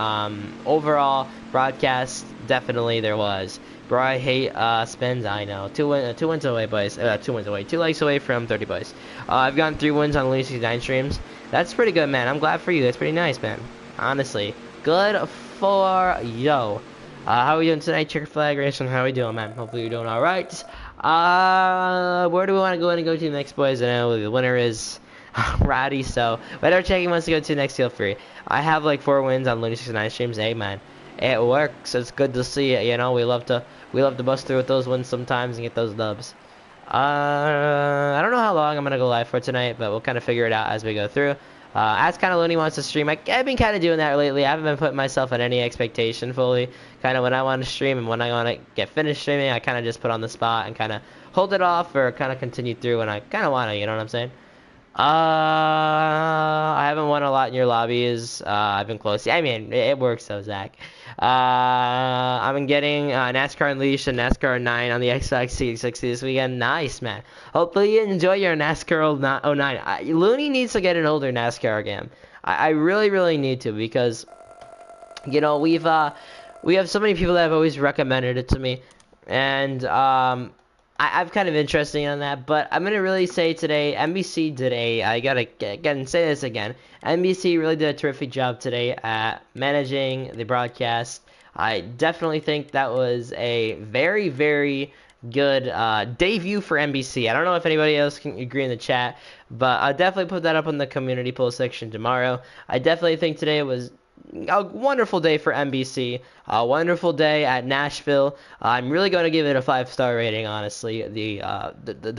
overall broadcast. Definitely there was. Bro, I hate spins. I know. 2 wins away, boys. 2 wins away. 2 likes away from 30, boys. I've gotten 3 wins on Looney69 streams. That's pretty good, man. I'm glad for you. That's pretty nice, man. Honestly. Good for yo. How are we doing tonight, Chicken Flag Racing? How are we doing, man? Hopefully you're doing alright. Where do we want to go to next, boys? I know the winner is Alrighty, so whatever checking wants to go to next, feel free. I have like 4 wins on Looney 69 streams. Hey man, it works. It's good to see it. You know, we love to bust through with those wins sometimes and get those dubs. I don't know how long I'm gonna go live for tonight, but we'll kind of figure it out as we go through. As kind of Looney wants to stream, I've been kind of doing that lately. I haven't been putting myself in any expectation fully. Kind of when I want to stream and when I want to get finished streaming, I kind of just put on the spot and kind of hold it off or kind of continue through when I kind of want to. You know what I'm saying? I haven't won a lot in your lobbies. I've been close. I mean, it works though, Zach. I've been getting NASCAR Unleashed and NASCAR 9 on the Xbox 360 this weekend. Nice, man. Hopefully you enjoy your NASCAR 09. Looney needs to get an older NASCAR game. I really, really need to because, you know, we have so many people that have always recommended it to me, and I'm kind of interested on that, but I'm going to really say today, NBC did I got to again say this again, NBC really did a terrific job today at managing the broadcast. I definitely think that was a very, very good debut for NBC. I don't know if anybody else can agree in the chat, but I'll definitely put that up in the community poll section tomorrow. I definitely think today was a wonderful day for NBC, a wonderful day at Nashville. I'm really going to give it a 5-star rating, honestly. The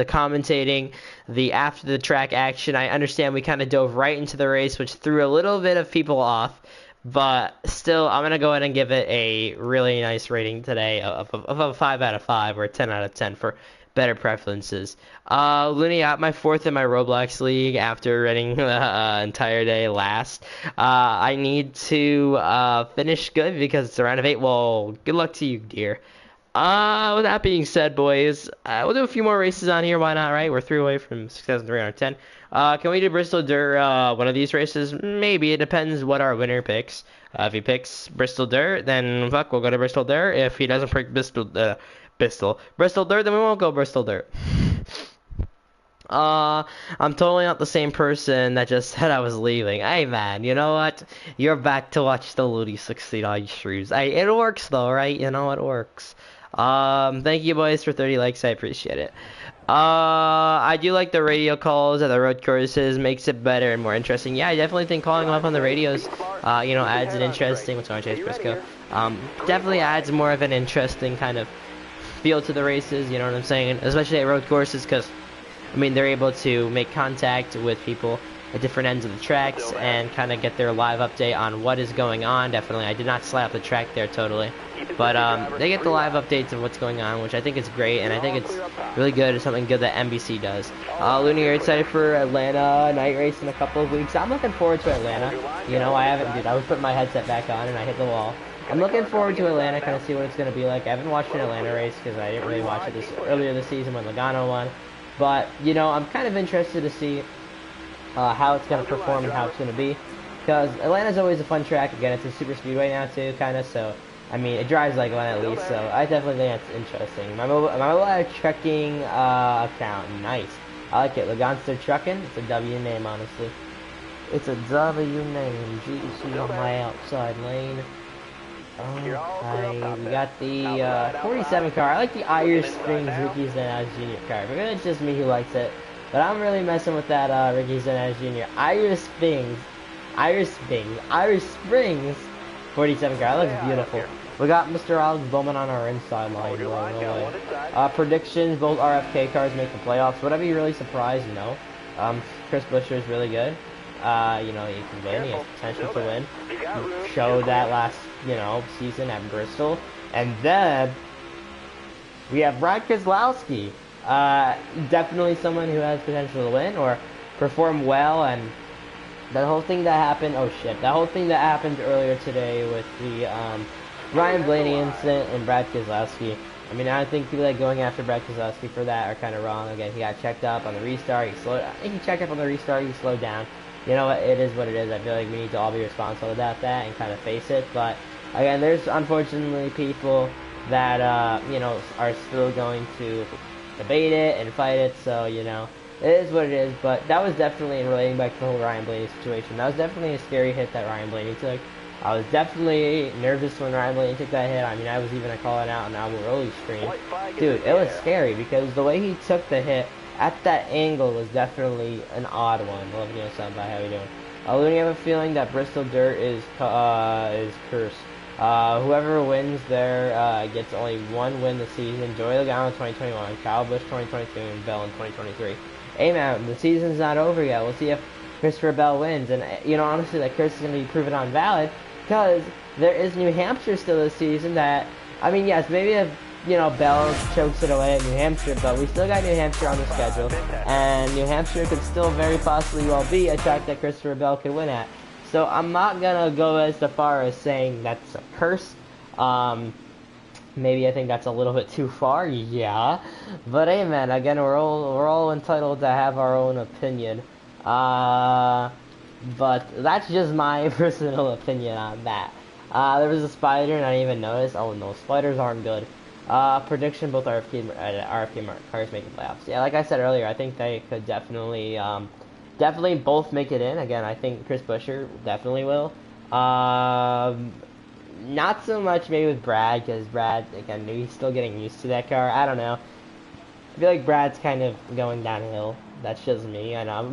commentating, the after the track action. I understand we kind of dove right into the race, which threw a little bit of people off, but still, I'm going to go ahead and give it a really nice rating today of a 5 out of 5 or a 10 out of 10 for better preferences. Looney got my 4th in my Roblox league after running the entire day last. I need to finish good because it's a round of 8. Well, good luck to you, dear. With that being said, boys, we'll do a few more races on here. Why not, right? We're 3 away from 6,310. Can we do Bristol Dirt one of these races? Maybe. It depends what our winner picks. If he picks Bristol Dirt, then fuck, we'll go to Bristol Dirt. If he doesn't pick Bristol Dirt, then we won't go Bristol Dirt. I'm totally not the same person that just said I was leaving. Hey man, you know what? You're back to watch the Looney 69 streams. Hey, it works though, right? You know, it works. Thank you boys for 30 likes, I appreciate it. I do like the radio calls at the road courses, makes it better and more interesting. Yeah, I definitely think calling them up on the radios, you know, adds an interesting, what's going on, Chase Briscoe? Definitely adds more of an interesting kind of feel to the races, you know what I'm saying? Especially at road courses, because, I mean, they're able to make contact with people at different ends of the tracks and kind of get their live update on what is going on. Definitely, I did not slap the track there totally, but they get the live updates of what's going on, which I think is great, and I think it's really good. It's something good that NBC does. Looney, you're excited for Atlanta night race in a couple of weeks. I'm looking forward to Atlanta. You know, I was putting my headset back on and I hit the wall. I'm looking forward to Atlanta, kind of see what it's going to be like. I haven't watched an Atlanta race because I didn't really watch it earlier this season when Logano won. But, you know, I'm kind of interested to see how it's going to perform and how it's going to be. Because Atlanta's always a fun track. Again, it's a super speedway now, too, kind of. So, I mean, it drives like one at least. So, I definitely think that's interesting. My mobile trucking account. Nice. I like it. Lagonster Trucking. It's a W name, honestly. It's a W name. GC on my outside lane. Okay, we got the 47 car. I like the Irish Springs Ricky Zenaz Jr. car. Maybe it's just me who likes it, but I'm really messing with that Ricky Zenaz Jr. Irish Springs 47 car. That looks beautiful. We got Mr. Alex Bowman on our inside line. Predictions: both RFK cars make the playoffs. Would I be really surprised? No. Chris Buescher is really good. You know, he can win. He has potential to win. He showed that last, you know, season at Bristol. And then we have Brad Keselowski. Definitely someone who has potential to win or perform well. And that whole thing that happened, that whole thing that happened earlier today with the Ryan Blaney incident and Brad Keselowski. I mean, I think people that are going after Brad Keselowski for that are kind of wrong. Again, he got checked up on the restart. I think he checked up on the restart. He slowed down. You know what? It is what it is. I feel like we need to all be responsible about that and kind of face it. But again, there's unfortunately people that you know, are still going to debate it and fight it. So, you know, it is what it is. But that was definitely, in relating back to the whole Ryan Blaney situation, that was definitely a scary hit that Ryan Blaney took. I was definitely nervous when Ryan Blaney took that hit. I mean, I was even calling out on Albert Rolly's stream. Dude, it was scary because the way he took the hit, at that angle was definitely an odd one. Love you know something about how you doing. Looney, have a feeling that Bristol Dirt is cursed. Whoever wins there gets only one win this season. Joey Logano in 2021, Kyle Busch 2022, and Bell in 2023. Hey man, the season's not over yet. We'll see if Christopher Bell wins. And you know, honestly, that curse is going to be proven invalid because there is New Hampshire still this season. That I mean, yes, maybe if you know Bell chokes it away at New Hampshire, but we still got New Hampshire on the schedule, and New Hampshire could still very possibly well be a track that Christopher Bell could win at. So I'm not gonna go as far as saying that's a curse. Maybe I think that's a little bit too far, yeah. But hey, man, again, we're all entitled to have our own opinion. But that's just my personal opinion on that. There was a spider and I didn't even notice. Oh no, spiders aren't good. Prediction: both RFK cars making playoffs. Yeah, like I said earlier, I think they could definitely both make it in. Again, I think Chris Buescher definitely will. Not so much maybe with Brad, because Brad, again, maybe he's still getting used to that car. I don't know. I feel like Brad's kind of going downhill. That's just me. I know.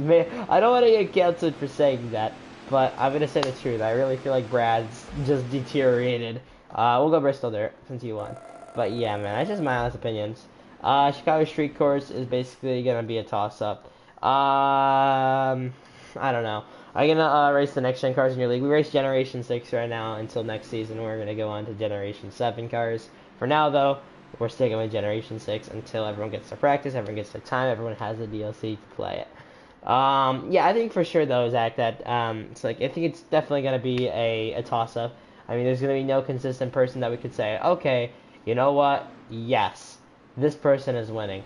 I don't want to get canceled for saying that, but I'm going to say the truth. I really feel like Brad's just deteriorated. We'll go Bristol Dirt since you won. But yeah, man, that's just my honest opinions. Chicago Street Course is basically going to be a toss-up. I don't know. I'm going to race the next gen cars in your league. We race Generation 6 right now until next season. We're going to go on to Generation 7 cars. For now, though, we're sticking with Generation 6 until everyone gets to practice, everyone gets to time, everyone has the DLC to play it. Yeah, I think for sure, though, Zach, that it's like I think it's definitely going to be a toss-up. I mean, there's going to be no consistent person that we could say, okay, you know what? Yes, this person is winning.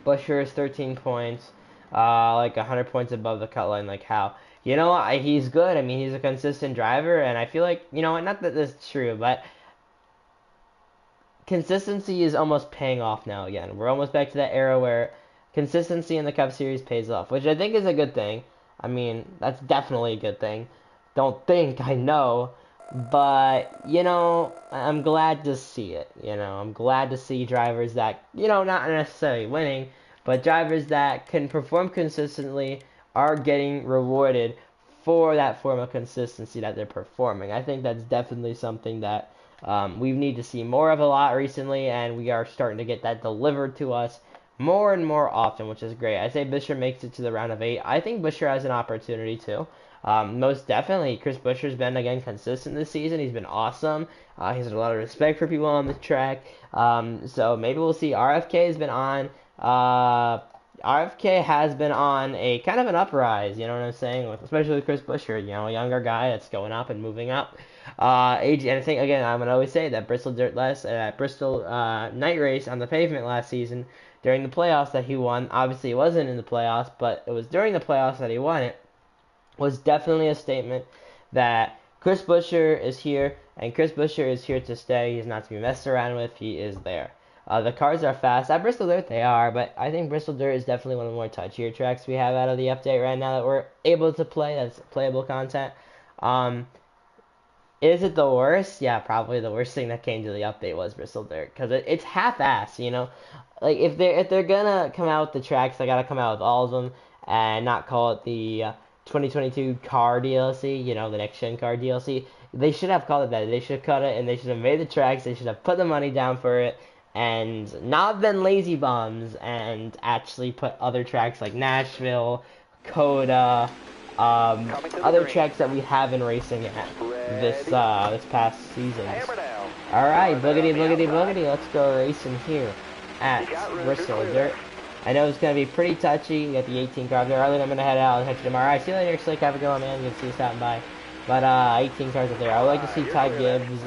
Buescher is 13 points. Like 100 points above the cut line. Like how? You know, he's good. I mean, he's a consistent driver, and I feel like, you know, not that this is true, but consistency is almost paying off now again. We're almost back to that era where consistency in the Cup Series pays off, which I think is a good thing. I mean, that's definitely a good thing. Don't think, I know. But, you know, I'm glad to see it. You know, I'm glad to see drivers that, you know, not necessarily winning, but drivers that can perform consistently are getting rewarded for that form of consistency that they're performing. I think that's definitely something that we need to see more of a lot recently, and we are starting to get that delivered to us more and more often, which is great. I say Buescher makes it to the round of 8. I think Buescher has an opportunity too. Most definitely, Chris Buescher's been, again, consistent this season. He's been awesome. He's had a lot of respect for people on the track. So maybe we'll see. RFK has been on. RFK has been on a kind of an uprise, you know what I'm saying? Especially with Chris Buescher, you know, a younger guy that's going up and moving up. Age, and I think, again, I'm going to always say that Bristol night race on the pavement last season during the playoffs that he won. Obviously, it wasn't in the playoffs, but it was during the playoffs that he won it. Was definitely a statement that Chris Buescher is here, and Chris Buescher is here to stay. He's not to be messed around with. He is there. The cars are fast. At Bristol Dirt, they are, but I think Bristol Dirt is definitely one of the more touchier tracks we have out of the update right now that we're able to play. That's playable content. Is it the worst? Yeah, probably the worst thing that came to the update was Bristol Dirt, because it's half-assed, you know? Like, if they're gonna come out with the tracks, they gotta come out with all of them, and not call it the 2022 car DLC, you know, the next gen car DLC. They should have called it that. They should have cut it, and they should have made the tracks. They should have put the money down for it, and not been lazy bums, and actually put other tracks like Nashville, Coda, other tracks that we have been racing at this past season. All right, boogity, boogity, boogity. Let's go racing here at Bristol Dirt. I know it's going to be pretty touchy. You got the 18 cars there. Early, I'm going to head out and catch you tomorrow. All right, see you later, Slick. Have a good one, man. You can see you stopping by. But 18 cars up there. I would like to see Ty Gibbs,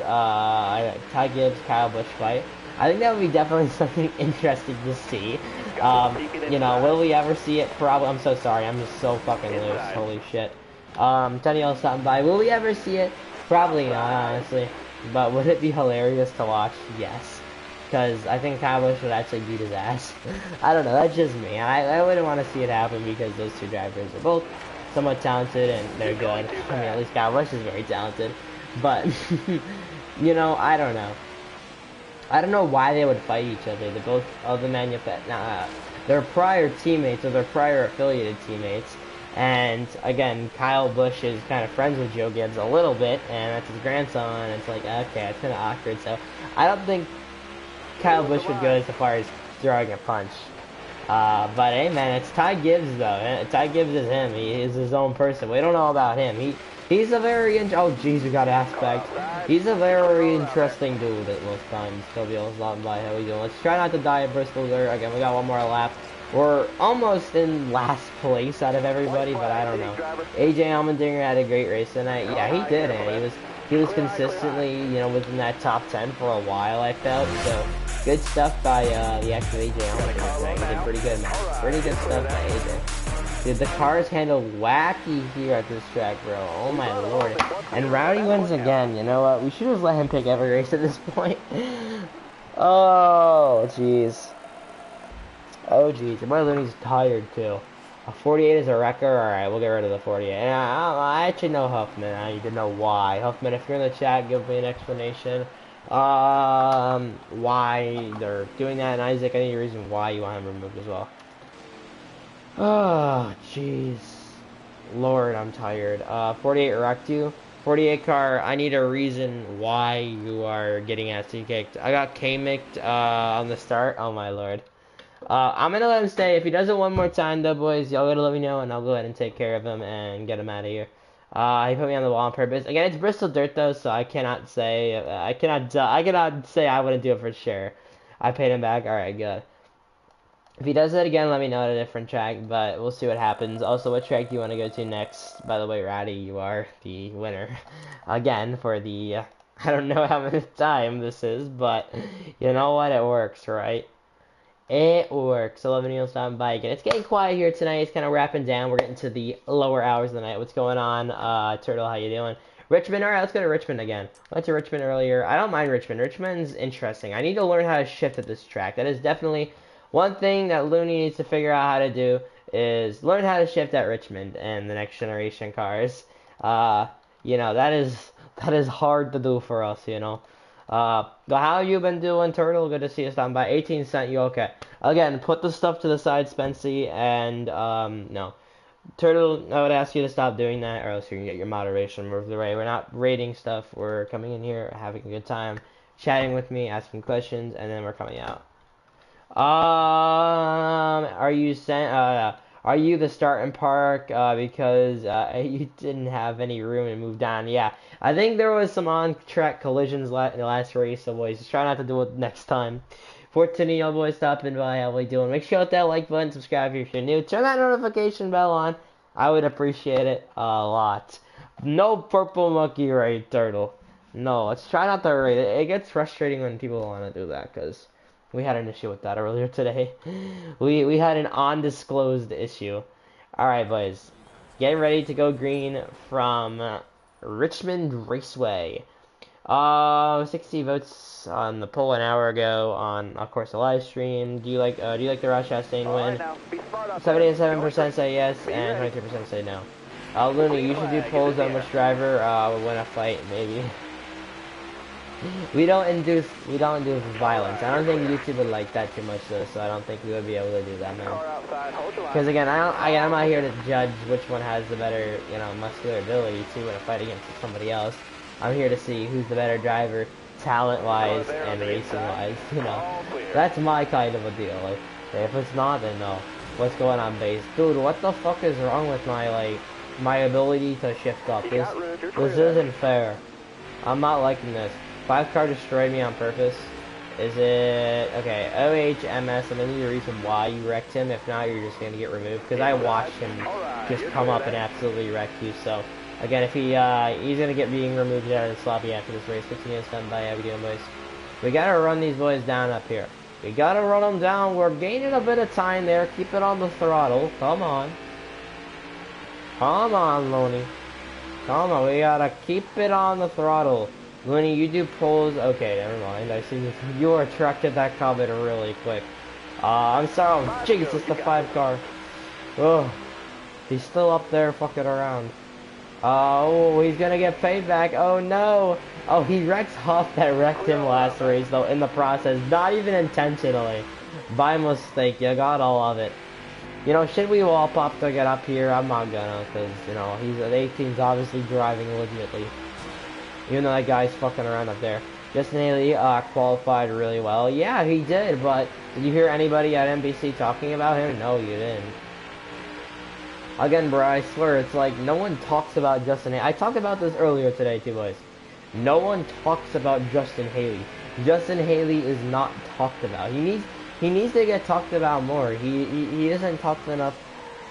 Kyle Busch fight. I think that would be definitely something interesting to see. You know, will we ever see it? Probably. I'm so sorry. I'm just so fucking loose. Holy shit. Tony else stopping by. Will we ever see it? Probably not, honestly. But would it be hilarious to watch? Yes. Because I think Kyle Busch would actually beat his ass. I don't know, that's just me. I wouldn't want to see it happen because those two drivers are both somewhat talented and they're good. I mean, at least Kyle Busch is very talented. But, you know, I don't know. I don't know why they would fight each other. They're both of the their prior teammates or their prior affiliated teammates. And again, Kyle Busch is kind of friends with Joe Gibbs a little bit, and that's his grandson. And it's like, okay, it's kind of awkward. So I don't think Kyle Busch would go as far as throwing a punch. But hey, man, it's Ty Gibbs though. Ty Gibbs is him. He is his own person. We don't know about him. He's a very oh jeez, we got Aspect. He's a very interesting dude at most times. He'll be able to stop by. How we doing? Let's try not to die at Bristol there. Again, we got one more lap. We're almost in last place out of everybody, but I don't know. AJ Allmendinger had a great race tonight. Yeah, he did, and he was consistently, you know, within that top 10 for a while, I felt. So good stuff by the active AJ Allmendinger tonight. He did pretty good, man. Pretty good stuff by AJ. Dude, the cars handle wacky here at this track, bro. Oh my lord. And Rowdy wins again. You know what? We should just let him pick every race at this point. Oh, jeez. Oh, jeez. My Looney's tired, too. A 48 is a wrecker? Alright, we'll get rid of the 48. And I actually know Huffman. I need to know why. Huffman, if you're in the chat, give me an explanation. Why they're doing that. And Isaac, I need a reason why you want him removed as well. Oh, jeez. Lord, I'm tired. 48 wrecked you. 48 car, I need a reason why you are getting ass kicked. I got K-micked on the start. Oh, my lord. I'm gonna let him stay. If he does it one more time, though, boys, y'all gotta let me know, and I'll go ahead and take care of him and get him out of here. He put me on the wall on purpose. Again, it's Bristol dirt though, so I cannot say I cannot say I wouldn't do it for sure. I paid him back. All right, good. If he does it again, let me know at a different track, but we'll see what happens. Also, what track do you want to go to next? By the way, Rowdy, you are the winner again for the. I don't know how much time this is, but you know what? It works, right? It works. 11 years stopping by again. It's getting quiet here tonight. It's kind of wrapping down. We're getting to the lower hours of the night. What's going on? Turtle, how you doing? Richmond. All right, let's go to Richmond again. Went to Richmond earlier. I don't mind Richmond. Richmond's interesting. I need to learn how to shift at this track. That is definitely one thing that Looney needs to figure out how to do is learn how to shift at Richmond and the next generation cars. You know, that is hard to do for us, you know. How you been doing, Turtle? Good to see you stopping by. 18 cent, you okay? Again, put the stuff to the side, Spency, and, no. Turtle, I would ask you to stop doing that, or else you can get your moderation moved away. We're not rating stuff. We're coming in here, having a good time, chatting with me, asking questions, and then we're coming out. Are you the starting park, because, you didn't have any room and moved on? Yeah. I think there was some on-track collisions in the last race, so boys, just try not to do it next time. 14 y'all boys stopping by, how we doing? Make sure you hit that like button, subscribe if you're new, turn that notification bell on. I would appreciate it a lot. No purple monkey raid, Turtle. No, let's try not to raid it. It gets frustrating when people want to do that, because we had an issue with that earlier today. We had an undisclosed issue. Alright, boys. Getting ready to go green from Richmond Raceway. 60 votes on the poll an hour ago on, of course, the live stream. Do you like the Ross Chastain win? 77% say yes, and 23% say no. Looney, you should do polls on which driver would win a fight, maybe. We don't induce violence. I don't think YouTube would like that too much though, so I don't think we would be able to do that, man. Because again, I'm not here to judge which one has the better, you know, muscular ability to win a fight against somebody else. I'm here to see who's the better driver, talent-wise and racing-wise. You know, that's my kind of a deal. Like, if it's not, then no. What's going on, base? Dude, what the fuck is wrong with my ability to shift up? This isn't fair. I'm not liking this. 5 car destroyed me on purpose. Is it... Okay, OHMS, I'm gonna need a reason why you wrecked him. If not, you're just gonna get removed. Because I watched him just come up and absolutely wreck you. So, again, if he's gonna get being removed out of the sloppy after this race. 15 minutes done by. How we doing, boys? We gotta run these boys down up here. We gotta run them down. We're gaining a bit of time there. Keep it on the throttle. Come on. Come on, Looney. Come on, we gotta keep it on the throttle. Looney, you do polls. Okay, never mind. I see you are attracted that comment really quick. I'm sorry. Oh, jeez, it's the 5 car. Oh, he's still up there fucking around. Oh, he's gonna get payback. Oh no. Oh, he wrecks Huff that wrecked him last race though in the process. Not even intentionally. By mistake, you got all of it. You know, should we wall pop to get up here? I'm not gonna, because, you know, the 18's obviously driving legitimately. Even though that guy's fucking around up there. Justin Haley qualified really well. Yeah, he did, but did you hear anybody at NBC talking about him? No, you didn't. Again, bro, I swear, it's like no one talks about Justin Haley. I talked about this earlier today, too, boys. No one talks about Justin Haley. Justin Haley is not talked about. He needs to get talked about more. He isn't talked enough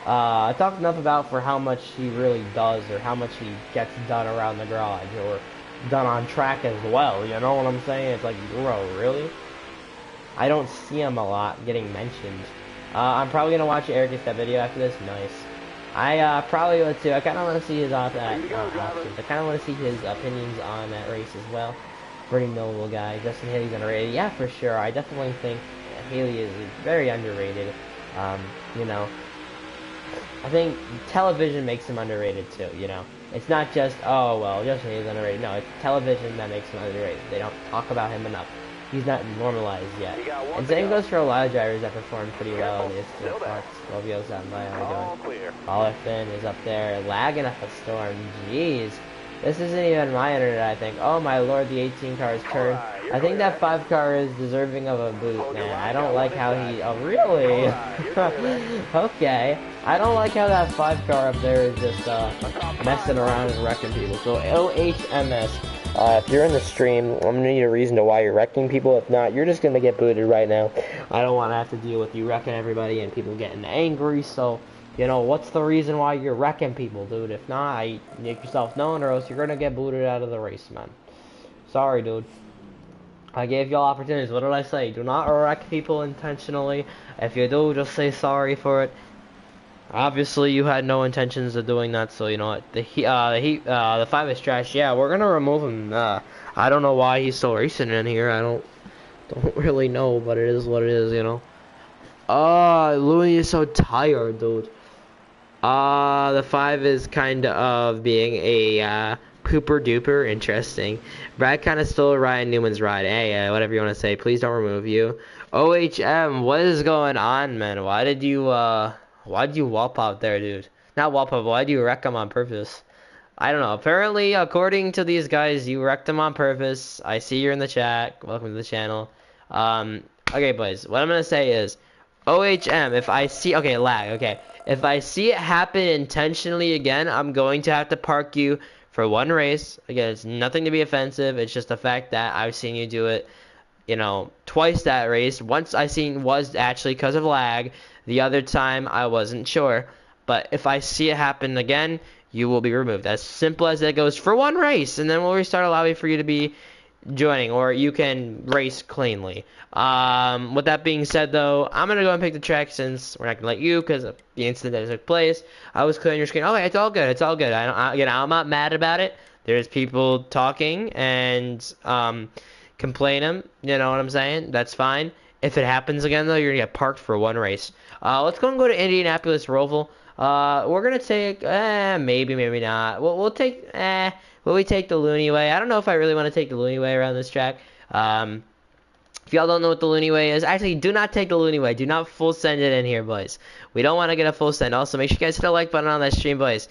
about for how much he really does, or how much he gets done around the garage, or done on track as well. You know what I'm saying? It's like, bro, really? I don't see him a lot getting mentioned. I'm probably gonna watch Eric get that video after this. Nice. I probably would too. I kind of want to see his options. I kind of want to see his opinions on that race as well. Pretty knowable guy. Justin Haley's underrated. Yeah, for sure. I definitely think Haley is very underrated. You know, I think television makes him underrated too. You know, it's not just, oh well, Justin Haley's underrated. No, it's television that makes him underrated. They don't talk about him enough. He's not normalized yet. And same goes for a lot of drivers that perform pretty well in the Eastern parts. Lovio's out by, how we doing? Ollerfin is up there, lagging up a storm. Jeez. This isn't even my internet, I think. Oh my lord, the 18 car is turned. I think that 5 car is deserving of a boot, man. I don't like how he... Oh, really? Okay. I don't like how that 5 car up there is just messing around and wrecking people. So, LHMS. If you're in the stream, I'm going to need a reason to why you're wrecking people. If not, you're just going to get booted right now. I don't want to have to deal with you wrecking everybody and people getting angry, so, you know, what's the reason why you're wrecking people, dude? If not, make yourself known, or else you're going to get booted out of the race, man. Sorry, dude. I gave y'all opportunities. What did I say? Do not wreck people intentionally. If you do, just say sorry for it. Obviously, you had no intentions of doing that, so you know what? The 5 is trash. Yeah, we're gonna remove him. I don't know why he's still racing in here. I don't really know, but it is what it is, you know. Louis is so tired, dude. The 5 is kind of being a pooper duper interesting. Brad kind of stole Ryan Newman's ride. Hey, whatever you want to say. Please don't remove you. OHM, what is going on, man? Why'd you wallop out there, dude? Not wallop up, why'd you wreck him on purpose? I don't know. Apparently, according to these guys, you wrecked him on purpose. I see you're in the chat. Welcome to the channel. Okay, boys. What I'm going to say is, OHM, if I see... Okay, lag. Okay. If I see it happen intentionally again, I'm going to have to park you for one race. Again, it's nothing to be offensive. It's just the fact that I've seen you do it, you know, twice that race. Once I seen was actually because of lag. The other time, I wasn't sure. But if I see it happen again, you will be removed. As simple as that goes for one race. And then we'll restart a lobby for you to be joining. Or you can race cleanly. With that being said, though, I'm going to go and pick the track since we're not going to let you because of the incident that took place. I was clearing your screen. Okay, it's all good. It's all good. Again, I'm not mad about it. There's people talking and complaining. You know what I'm saying? That's fine. If it happens again, though, you're going to get parked for one race. Let's go and go to Indianapolis Roval. We're going to take, maybe, maybe not. We'll take, will we take the Looney Way? I don't know if I really want to take the Looney Way around this track. If y'all don't know what the Looney Way is, actually, do not take the Looney Way. Do not full send it in here, boys. We don't want to get a full send. Also, make sure you guys hit the like button on that stream, boys.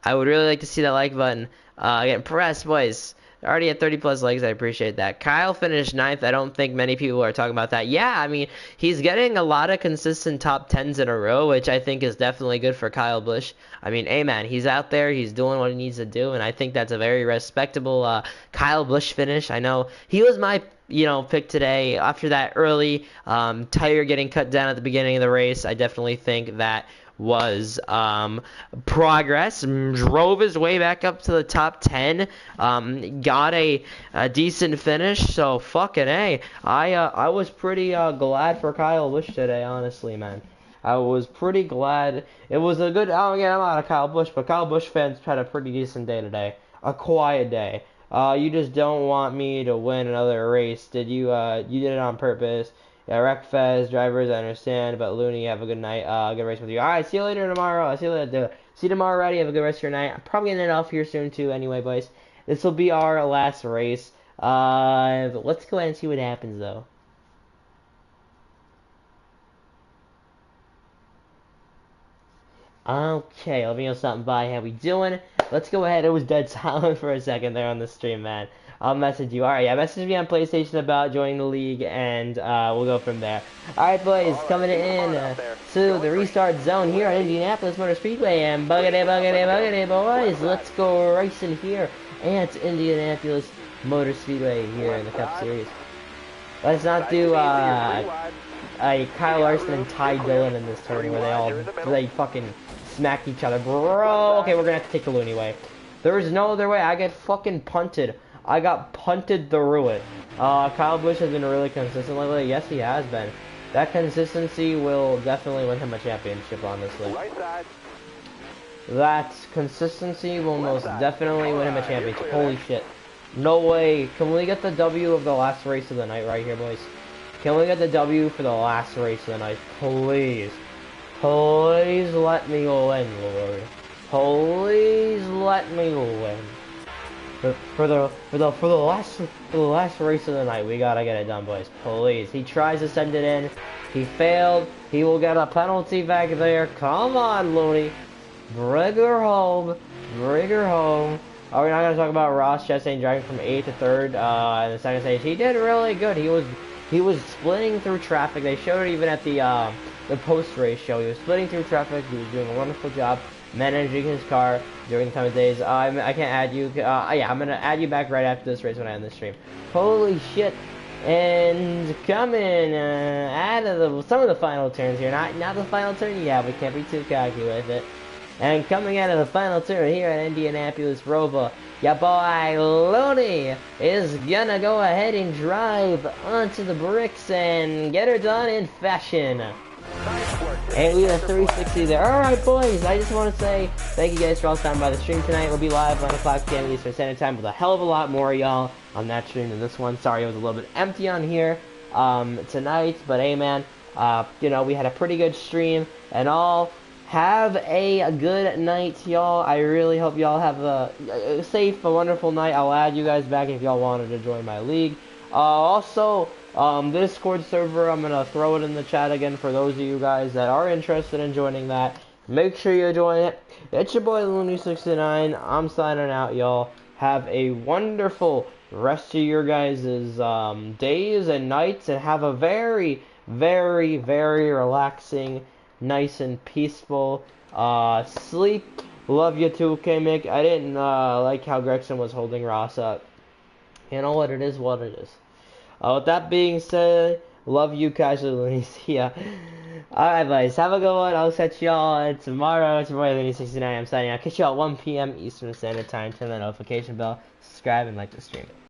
I would really like to see that like button get pressed, boys. Already at 30 plus likes, I appreciate that. Kyle finished 9th. I don't think many people are talking about that. Yeah, I mean, he's getting a lot of consistent top 10s in a row, which I think is definitely good for Kyle Busch. I mean, hey man, he's out there, he's doing what he needs to do, and I think that's a very respectable Kyle Busch finish. I know he was my pick today after that early tire getting cut down at the beginning of the race. I definitely think that was progress. Drove his way back up to the top 10, got a decent finish, so fucking A. I was pretty glad for Kyle Busch today, honestly, man. I was pretty glad. It was a good, again, I'm not a Kyle Busch, but Kyle Busch fans had a pretty decent day today. A quiet day. You just don't want me to win another race. You did it on purpose. Yeah, Wreckfest, drivers, I understand, but Looney, have a good night. Good race with you. Alright, see you later tomorrow. See you tomorrow, already. Have a good rest of your night. I'm probably gonna end off here soon, too, anyway, boys. This will be our last race. Let's go ahead and see what happens, though. Okay, let me know something by. How we doing? Let's go ahead. It was dead silent for a second there on the stream, man. I'll message you. Alright, yeah, message me on PlayStation about joining the league, and we'll go from there. Alright, boys, coming in to the restart zone here at Indianapolis Motor Speedway, and buggity, boys. Let's go racing here at Indianapolis Motor Speedway here in the Cup Series. Let's not do Kyle Larson and Ty Dillon in this tournament where they fucking smacked each other, bro. Okay, we're gonna have to take the loony way. There is no other way. I get fucking punted. I got punted through it. Kyle Busch has been really consistent lately. Yes, he has been. That consistency will definitely win him a championship, honestly. That consistency will most definitely win him a championship. Holy shit. No way. Can we get the W of the last race of the night right here, boys? Can we get the W for the last race of the night? Please. Please let me win, Lord. Please let me win. For the last race of the night, we gotta get it done, boys. Please. He tries to send it in. He failed. He will get a penalty back there. Come on, Looney. Bring her home. Bring her home. Oh, we're not gonna talk about Ross Chastain driving from 8th to 3rd in the second stage. He did really good. He was splitting through traffic. They showed it even at the post-race show. He was splitting through traffic. He was doing a wonderful job managing his car during the time of days. I can't add you. Yeah, I'm gonna add you back right after this race when I end the stream. Holy shit! And coming out of some of the final turns here. Not the final turn. Yeah, we can't be too cocky with it. And coming out of the final turn here at Indianapolis Roval, ya boy Looney is gonna go ahead and drive onto the bricks and get her done in fashion. And we have 360 there. Alright, boys, I just want to say thank you guys for all stopping by the stream tonight. We'll be live 1 o'clock p.m. Eastern Standard Time with a hell of a lot more, y'all, on that stream than this one. Sorry, it was a little bit empty on here tonight, but hey, man, you know, we had a pretty good stream and all. Have a good night, y'all. I really hope y'all have a safe, a wonderful night. I'll add you guys back if y'all wanted to join my league. Also, the Discord server, I'm going to throw it in the chat again for those of you guys that are interested in joining that. Make sure you join it. It's your boy Looney69. I'm signing out, y'all. Have a wonderful rest of your guys' days and nights, and have a very, very, very relaxing, nice and peaceful sleep. Love you too, K-Mick. I didn't like how Gregson was holding Ross up. You know what? It is what it is. With that being said, love you, Casual Looney. See ya. Alright, guys. Have a good one. I'll catch y'all tomorrow. It's your boy Looney69. I'm signing out. Catch y'all at 1 p.m. Eastern Standard Time. Turn that notification bell. Subscribe and like the stream.